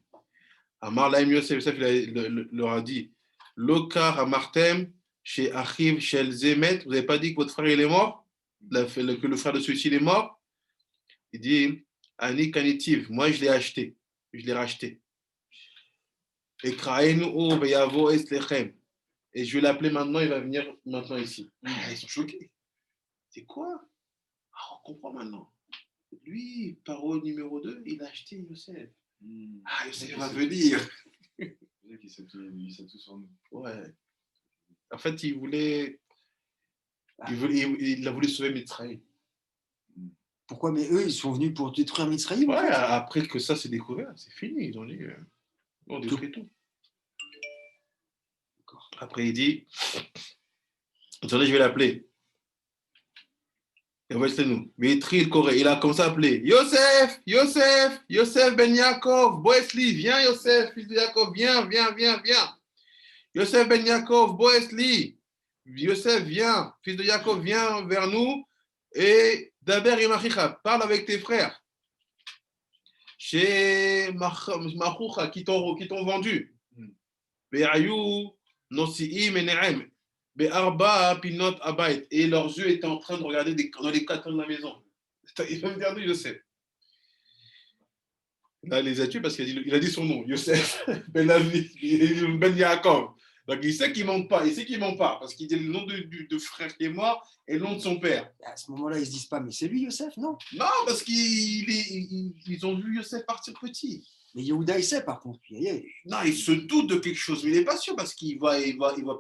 Amar Laim Yosef, Yosef leur a dit Lokar Amartem, chez Achiv, chez Zemet. Vous n'avez pas dit que votre frère il est mort, que le frère de celui-ci est mort? Il dit Ani Kanitiv, moi je l'ai acheté, je l'ai racheté. Et je vais l'appeler maintenant, il va venir maintenant ici. Ils sont choqués. C'est quoi? On comprend maintenant. Lui, paro numéro 2, il a acheté Yosef. Yosef va venir. Il sait tout sur nous. Ouais. En fait, il a voulu sauver Mitzrayim. Pourquoi? Mais eux, ils sont venus pour détruire Mitzrayim? Ouais, après que ça s'est découvert, c'est fini. Ils ont dit on détruit tout. Après, il dit attendez, je vais l'appeler. Et voici nous. Il a commencé à appeler Yosef, Yosef, Yosef ben Yaakov, Boesli, viens Yosef, fils de Yaakov, viens. Yosef ben Yaakov, Boesli, Yosef, viens, fils de Yaakov, viens vers nous et Daber Imachicha, parle avec tes frères. Chez Machucha qui t'ont vendu. Be'ayou Nosi'im et Ne'em. Be'arba Pinot Abayt. Et leurs yeux étaient en train de regarder dans les quatre coins de la maison. Il va me dire d'où Yosef. Là, il les a tués parce qu'il a dit son nom, Yosef Ben Yaakov. Donc il sait qu'il ne ment pas, parce qu'il dit le nom de frère qui est mort et le nom de son père. À ce moment-là, ils ne se disent pas, mais c'est lui Yosef, non? Non, parce qu'ils ont vu Yosef partir petit. Mais Yehuda, il sait par contre. Non, il se doute de quelque chose, mais il n'est pas sûr parce qu'il voit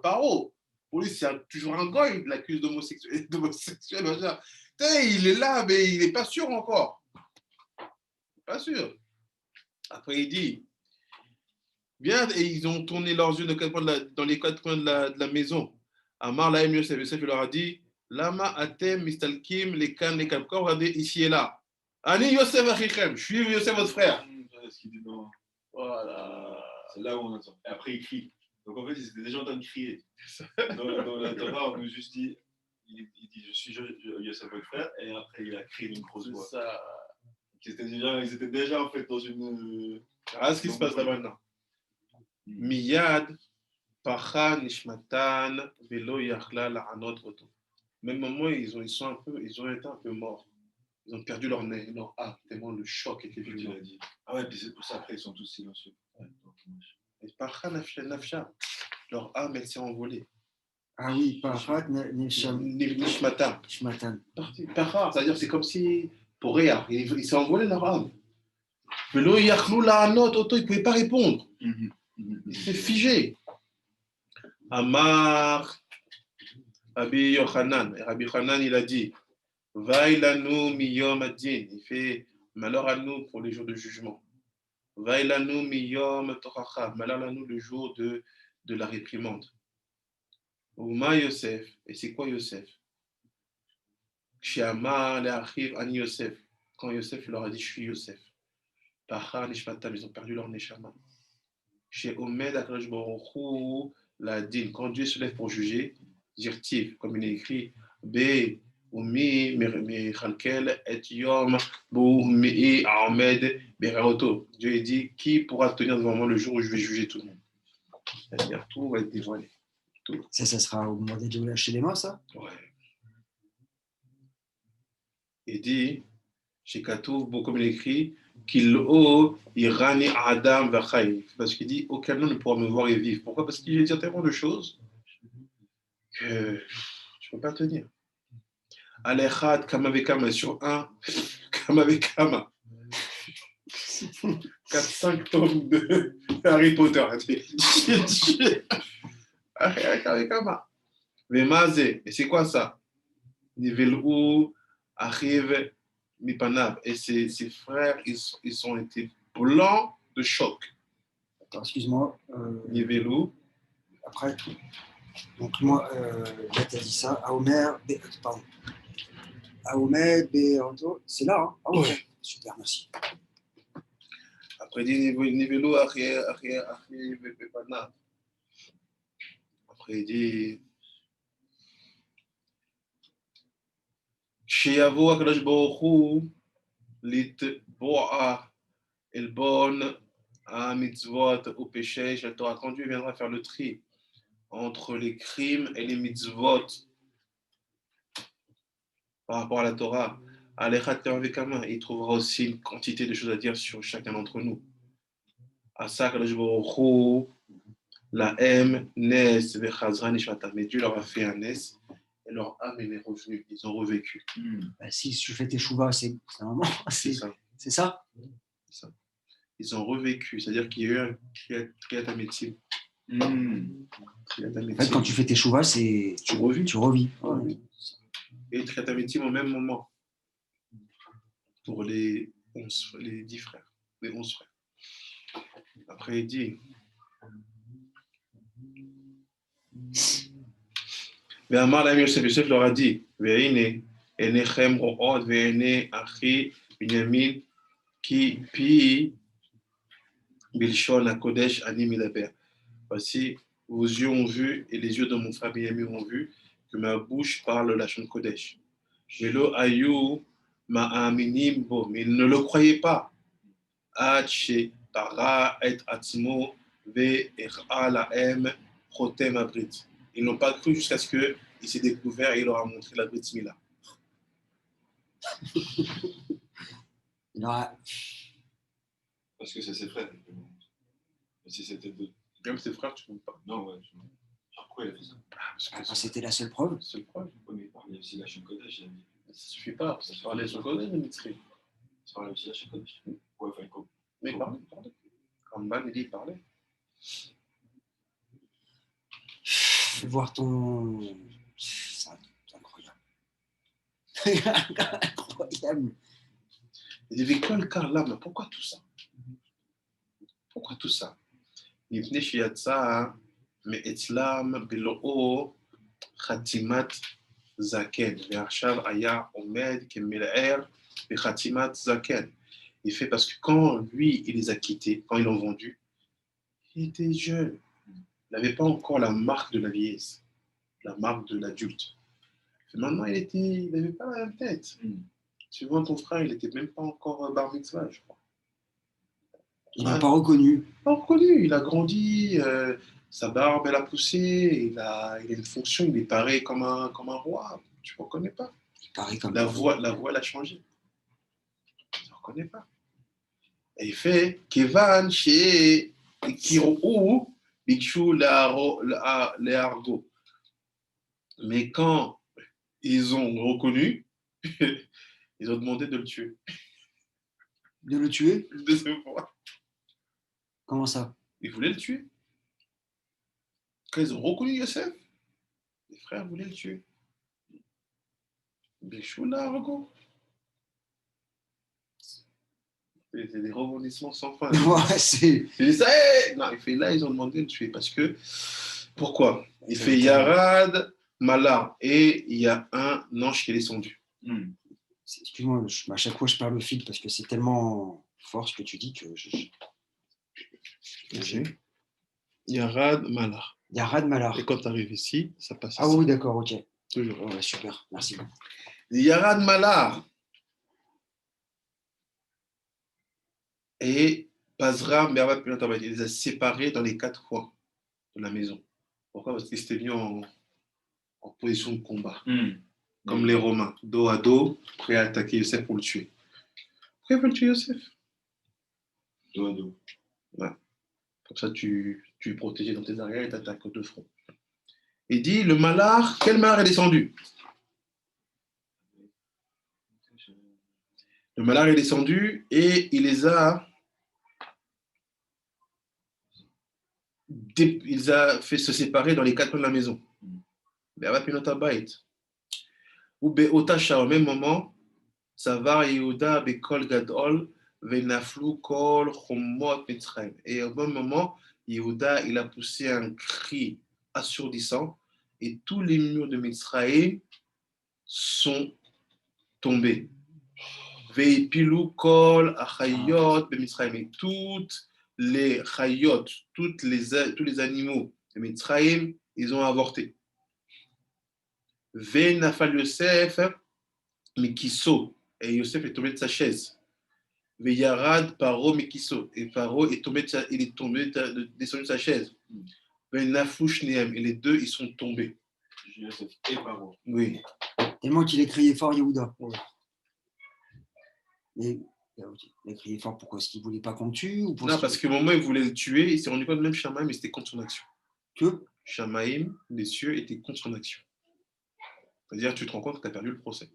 Paro. Pour lui, c'est toujours un gars, il l'accuse d'homosexuel. Il est là, mais il n'est pas sûr encore. Pas sûr. Après, il dit, bien, et ils ont tourné leurs yeux dans les quatre coins de la maison. Amar Lahem Yosef, Yosef leur a dit, Lama atem mistalkim les kan les kapkor, regardez ici et là. Ani Yosef achichem, je suis Yosef votre frère. Voilà. C'est là où on entend. Et après, il crie. Donc en fait, ils étaient déjà en train de crier. Dans la Torah, on nous juste dit, il dit, je suis Yosef votre frère, et après, il a crié d'une grosse voix. C'est ça. Ils étaient déjà en fait dans une. Ah, ce qui se passe là maintenant. Miyad, Pacha, Nishmatan, Velo, Yachla, La'anot, Roto. Même moment, ils ont été un peu morts. Ils ont perdu leur nez, leur âme, tellement le choc était violent. Ah ouais, puis c'est pour ça après ils sont tous silencieux. Ouais. Et Pacha, Nafsha, leur âme, elle s'est envolée. Ah oui, Pacha, Nishmatan. Pacha, c'est-à-dire c'est comme si, pour Réa, il s'est envolé leur âme. Velo, Yachlu, La'anot, Roto, ils ne pouvaient pas répondre. Il s'est figé. Amar, Rabbi Yochanan. Et Rabbi Yochanan, il a dit, Vailanu miyom adin. Il fait, Malheur à nous pour les jours de jugement. Vailanu miyom tochacha. Malheur à nous le jour de la réprimande. Uma Yosef. Et c'est quoi Yosef? Kshiamar le'achiv ani Yosef. Quand Yosef leur a dit, je suis Yosef. Pachar nishmatam, ils ont perdu leur neshama. Chez Omed Akadosh Baruch Hu la din. Quand Dieu se lève pour juger, dirtiv, comme il est écrit, Be umi mechalkel et yom bu mi ahmed beraoto. Dieu dit, qui pourra tenir devant moi le jour où je vais juger tout le monde? C'est-à-dire tout va être dévoilé. Tout. Ça sera au moment de lâcher les mains, ça? Ouais. Il dit, chez Katouf, comme il écrit, qu'il o irani adam vachai. Parce qu'il dit, aucun homme ne pourra me voir et vivre. Pourquoi? Parce qu'il dit tellement de choses que je ne peux pas tenir. Alechad, Kamavekama, sur un, Kamavekama. 4-5 tomes de Harry Potter. Kamavekama. Vemazé, et c'est quoi ça? Nivelou, arrive, Mipanav. Et ses frères, ils ont été blancs de choc. Attends, excuse-moi. Nivelou. Après, donc moi, là, tu as dit ça. Aomer, pardon. Aomer, Beranto, c'est là, hein? Ah oui, Ouais. Super, merci. Après, il dit Nivelou, arrive, Mipanav. Après, il dit Shiavo Akadosh Baruch Hu litboa elbon à mitzvot au péché, la Torah, quand Dieu viendra faire le tri entre les crimes et les mitzvot par rapport à la Torah, il trouvera aussi une quantité de choses à dire sur chacun d'entre nous. Asa Akadosh Baruch Hu la M Nes vechazra nishmatam. Mais Dieu leur a fait un Nes et leur âme est revenue, ils ont revécu. Bah, si tu fais tes chouvas, c'est un moment. C'est ça. C'est ça? C'est ça. Ils ont revécu, c'est-à-dire qu'il y a eu un triatamétime. En fait, quand tu fais tes chouvas, c'est tu revis. Tu revis. Ouais. Et triatamétime au même moment pour les 10 frères, les 11 frères. Après, il dit Ve'amar lahem Yosef, Yosef leur a dit Ve'ine, enechem ro'od, ve'ene achi Binyamin, ki pi bilshon hakodesh ani midaber. Voici, vos yeux ont vu et les yeux de mon frère Binyamin ont vu que ma bouche parle la Lashon Kodesh. Velo ayu ma'aminim bo, mais ils ne le croyaient pas. Ad she para et atzmo ve'er'a lahem chotem abrit. Ils n'ont pas cru jusqu'à ce qu'il s'est découvert et il leur a montré la Brit Mila. Parce que c'est ses frères. Mais si c'était deux. Même ses frères, tu ne peux pas. Non, ouais. Pourquoi il a fait ça? Parce que c'était la seule preuve. Seule preuve. Oui, mais il parlait aussi la Lashon Kodesh. Ça ne suffit pas. Ça parlait sur Kodesh, mais Mitzri. Ça parlait aussi la Lashon Kodesh. Ouais, enfin, quoi. Mais il parlait. Ramban, il dit, il parlait. Voir ton. C'est incroyable. Incroyable. Il dit, mais quoi le cas là? Pourquoi tout ça? Pourquoi tout ça? Nifne shiatsa me'etzlam belo'o khatimat zaken. Ve'arshav aya omed kemel'er be'khatimat zaken. Il fait parce que quand lui, il les a quittés, quand ils l'ont vendu, il était jeune. Il n'avait pas encore la marque de la vieillesse, la marque de l'adulte. Maintenant, il n'avait pas la même tête. Tu vois, ton frère, il n'était même pas encore bar mitzvah, je crois. Il n'a pas reconnu. Pas reconnu. Il a grandi, sa barbe, elle a poussé, il a une fonction, il est paré comme un roi. Tu ne reconnais pas. La voix, elle a changé. Tu ne reconnais pas. Et il fait Kevan chez Kirou Bikshu Leargo. Mais quand ils ont reconnu, ils ont demandé de le tuer. De le tuer? Deuxième fois. Comment ça? Ils voulaient le tuer. Quand ils ont reconnu Yosef, les frères voulaient le tuer. Bikshu Leargo. C'est des rebondissements sans fin. Ouais, c'est... Il dit ça, hey non, il fait là, ils ont demandé de le tuer parce que. Pourquoi? Il fait Yarad, Malar, et il y a un ange qui est descendu. Excuse-moi, à chaque fois je perds le fil parce que c'est tellement fort ce que tu dis que Yarad, Malar. Yarad, Malar. Et quand tu arrives ici, ça passe ici. Ah oui, d'accord, ok. Toujours. Ouais, super, merci. Yarad, Malar. Et Pazra, Mervat, il les a séparés dans les 4 coins de la maison. Pourquoi? Parce qu'ils étaient venus en position de combat. Comme les Romains, dos à dos, prêts à attaquer Yosef pour le tuer. Pourquoi ils veulent tuer Yosef? Dos à dos. Ouais. Comme ça, tu es protégé dans tes arrières et tu attaques de front. Il dit, le malard, quel malard est descendu? Le malard est descendu et il les a... Il a fait se séparer dans les 4 coins de la maison. Ou Beotacha, au même moment, Savar Yehuda Bekol Gadol Venaflu Kol Chomot Mitzrayim. Et au même moment, Yehuda, il a poussé un cri assourdissant et tous les murs de Mitzrayim sont tombés. Veipilu Kol Achayot Mitzrayim. Et toutes les Chayot, tous les animaux de Mitzrayim, ils ont avorté. Venafal Yosef Mikiso. Et Yosef est tombé de sa chaise. Veyarad Paro Mikiso. Et Paro est tombé descendu de sa chaise. Venafouch Nehem. Et les deux, ils sont tombés. Yosef et Paro. Oui. Tellement qu'il a crié fort, Yehuda. Ouais. Mais il a crié fort, pourquoi? Est-ce qu'il ne voulait pas qu'on le tue ou Non, parce qu'au moment où il voulait le tuer, il s'est rendu compte même Shamaïm, mais c'était contre son action. Que Shamaïm, les cieux, étaient contre son action. C'est-à-dire, tu te rends compte que tu as perdu le procès.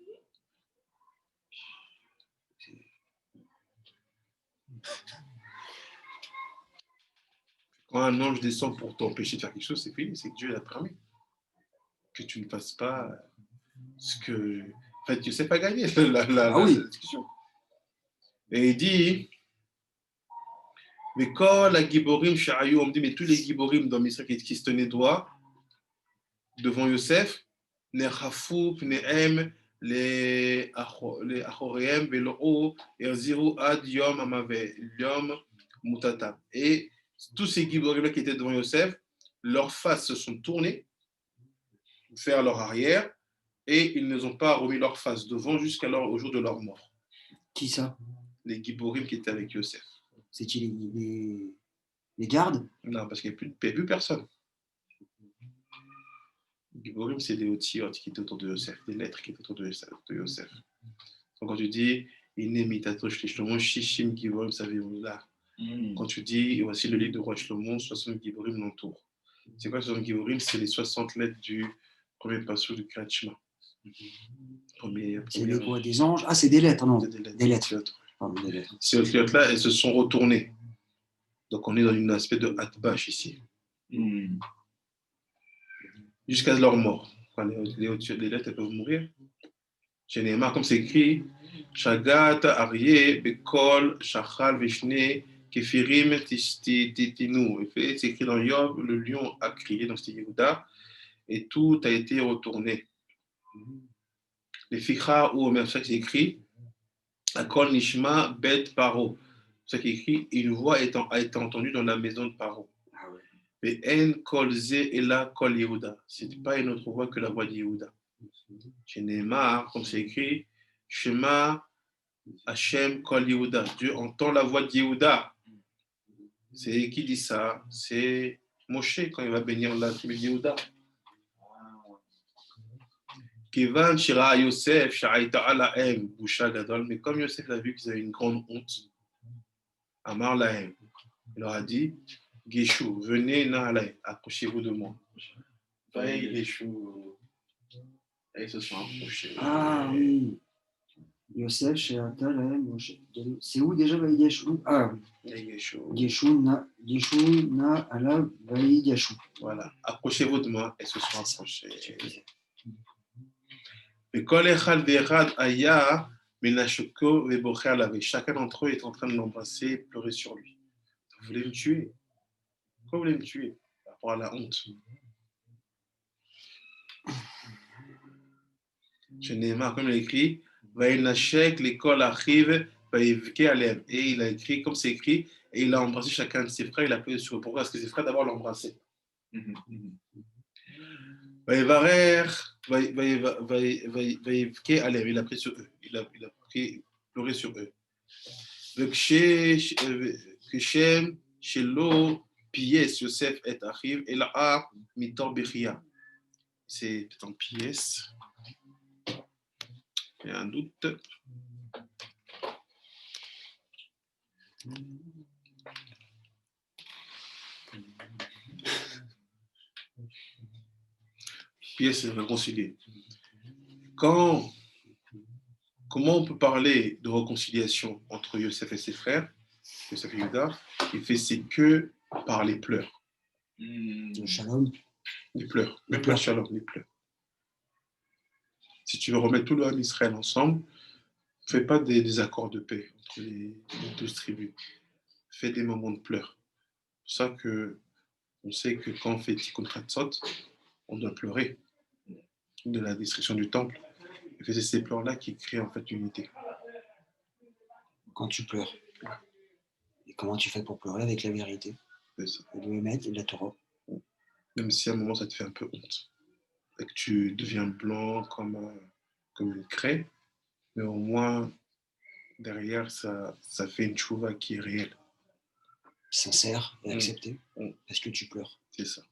Quand un ange descend pour t'empêcher de faire quelque chose, c'est fini, c'est que Dieu l'a permis. Que tu ne fasses pas ce que. En fait, tu ne sais pas gagner la discussion. Et il dit. Mais quand la Giborim Sha'ayou, on me dit, mais tous les Giborim dans Misra qui se tenaient droit devant Yosef, les Chafou, Pnehem, les Achoreem, Velo'o, Erziru, Ad, Yom, Amave, Yom, Mutata. Et tous ces Giborim qui étaient devant Yosef, leurs faces se sont tournées vers leur arrière et ils ne ont pas remis leur face devant jusqu'au jour de leur mort. Qui ça? Les Giborim qui étaient avec Yosef. C'est-il les gardes? Non, parce qu'il n'y a plus personne. Les Giborim, c'est des Otiot qui étaient autour de Yosef, des lettres qui étaient autour de Yosef. Donc quand tu dis Inemitato Shlomo, Shishim Giborim, ça veut dire là. Quand tu dis, voici le livre de roi Shlomo, 60 Giborim l'entourent. C'est quoi 60 Giborim? C'est les 60 lettres du premier passage du Kriyat Shema. C'est des quoi? Des anges? Ah, c'est des lettres, non? Des lettres. Ces lettres-là, elles se sont retournées. Donc on est dans un aspect de Hatbash ici. Jusqu'à leur mort. Quand les lettres peuvent mourir. Chez Neymar, comme c'est écrit, Shagat, Aryeh, Bekol, Shachal, Vishne, Kefirim, Titinu. C'est écrit dans Yob, le lion a crié, donc c'était Yehuda, et tout a été retourné. Les Fikha, ou même ça qui c'est écrit, Akol Nishma, Bet Paro. Ça qui est écrit, une voix a été entendue dans la maison de Paro. Mais En Kol Ze Ela Kol Yehuda. Ce n'est pas une autre voix que la voix de Yehuda. Chez Neymar, comme c'est écrit, Shema Hashem Kol Yehuda. Dieu entend la voix de Yehuda. C'est qui dit ça? C'est Moshe quand il va bénir la tribu de Yehuda. Kevan Shira Yosef Sha'aita Alahem Busha Gadol. Mais comme Yosef a vu qu'ils avaient une grande honte, Amar Lahem, il leur a dit, Geshu, venez Na'alai, approchez-vous de moi. Et Geshu, et ils se sont approchés. Ah oui. Yosef, Sheata, Lahem, c'est où déjà Vaïdiachou? Ah oui. Geshu, Na'ala, Vaïdiachou. Voilà, approchez-vous de moi, et se sont approchés. Et Kol Echad Ve'echad Aya Menachoko et Bocher l'avaient. Chacun d'entre eux est en train de l'embrasser, pleurer sur lui. Vous voulez me tuer? Pourquoi vous voulez me tuer? Par rapport à la honte. Chez Neymar, comme il a écrit, Vaïnachek, l'école arrive, Vaïvke Alem. Et il a écrit, comme c'est écrit, et il a embrassé chacun de ses frères, il a pleuré sur eux. Pourquoi? Parce que ses frères d'abord l'ont embrassé. Vaïvarer, Vaïvke Alem, il a pris sur eux. Il a pleuré sur eux. Keshem, Shelo, Pies, Yosef et Achiv, et là, Mitor Bechia. C'est peut-être en Pies. Il y a un doute. Pièce réconciliée. Comment on peut parler de réconciliation entre Yosef et ses frères, Yosef et Juda? Il fait c'est que par les pleurs. Le shalom. Les pleurs. Même pas le shalom, les pleurs. Si tu veux remettre tout le Ham Israël ensemble, fais pas des accords de paix entre les 12 tribus. Fais des moments de pleurs. C'est pour ça que on sait que quand on fait Tikkun Chatzot, on doit pleurer de la destruction du temple. Et que c'est ces pleurs-là qui créent en fait l'unité. Quand tu pleures. Et comment tu fais pour pleurer? Avec la vérité. C'est ça. Et le Hémet et la Torah. Même si à un moment ça te fait un peu honte. Et que tu deviens blanc comme une craie, mais au moins derrière ça fait une chouva qui est réelle. Sincère et acceptée. Parce que tu pleures. C'est ça.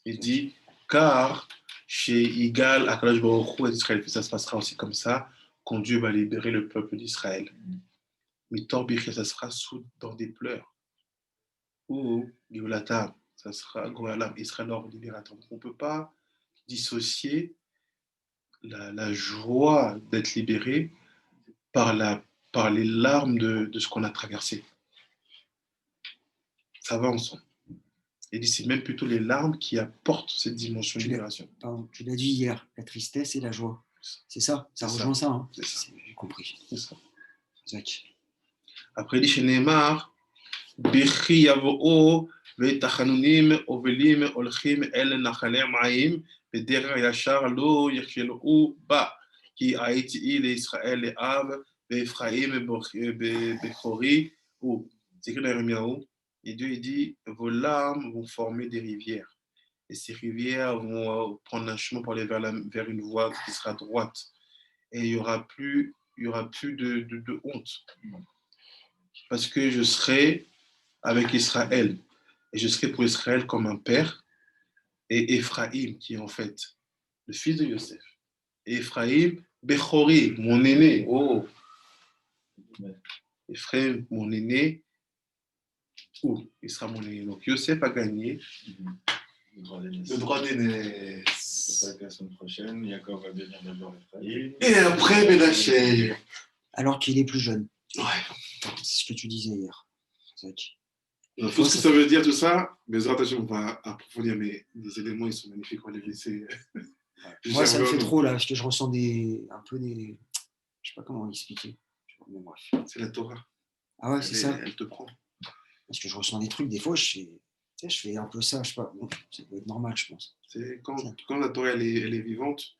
Il dit, car chez Igal, Akadosh Baruch Hu et Israël, ça se passera aussi comme ça, quand Dieu va libérer le peuple d'Israël. Mitor Bichia, ça sera dans des pleurs. Ou Géolatam, ça sera Goalam, Israël hors libérateur. Donc on ne peut pas dissocier la joie d'être libéré par les larmes de ce qu'on a traversé. Ça va ensemble. Il dit c'est même plutôt les larmes qui apportent cette dimension de libération. Tu l'as dit hier, la tristesse et la joie. C'est ça, ça rejoint ça. Hein. C'est ça. J'ai compris. C'est ça. Zach. Après, il dit chez Neymar, Bichi Yavo'o, Ve'tachanunim, Ovelim, Olchim, El Nachale Ma'im, Vederer Yachar, Lo, Yechelo, Ba, qui a été l'Israël et Av, Ve'Ephraim, Bechori, ou, c'est écrit dans Yeremiyahu. Et Dieu il dit, vos larmes vont former des rivières. Et ces rivières vont prendre un chemin pour aller vers une voie qui sera droite. Et il n'y aura plus de honte. Parce que je serai avec Israël. Et je serai pour Israël comme un père. Et Ephraïm, qui est en fait le fils de Yosef. Et Ephraïm, Bechori, mon aîné. Oh. Ephraïm, mon aîné. Il sera mon aîné. Donc Yosef a gagné le droit d'aînesse. La semaine prochaine, Jacob va devenir d'abord Ephraïm. Et après Ménaché. Alors qu'il est plus jeune. Ouais. C'est ce que tu disais hier. Zach. Tout ce que ça veut dire, tout ça, mais attention, on va approfondir, mais les éléments, ils sont magnifiques, on va les laisser. Moi, ça me fait trop là, parce que je ressens un peu des. Je sais pas comment l'expliquer. Mais bref. C'est la Torah. Ah ouais, c'est ça. Elle te prend. Parce que je ressens des trucs, des fois, je fais un peu ça, je sais pas. Bon, ça doit être normal, je pense. C'est quand la Torah elle est vivante,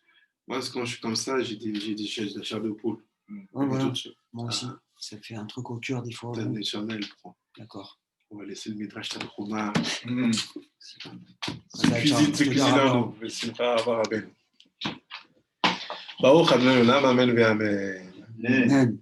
moi, quand je suis comme ça, j'ai des chairs de poule. Ouais, voilà. Moi aussi, ça fait un truc au cœur des fois. La elle prend. D'accord. On va laisser le Midrash Tanchuma. Cuisine, nous. C'est pas avoir à ben. Baruch Adonai Olam, Amen ve Amen. Amen.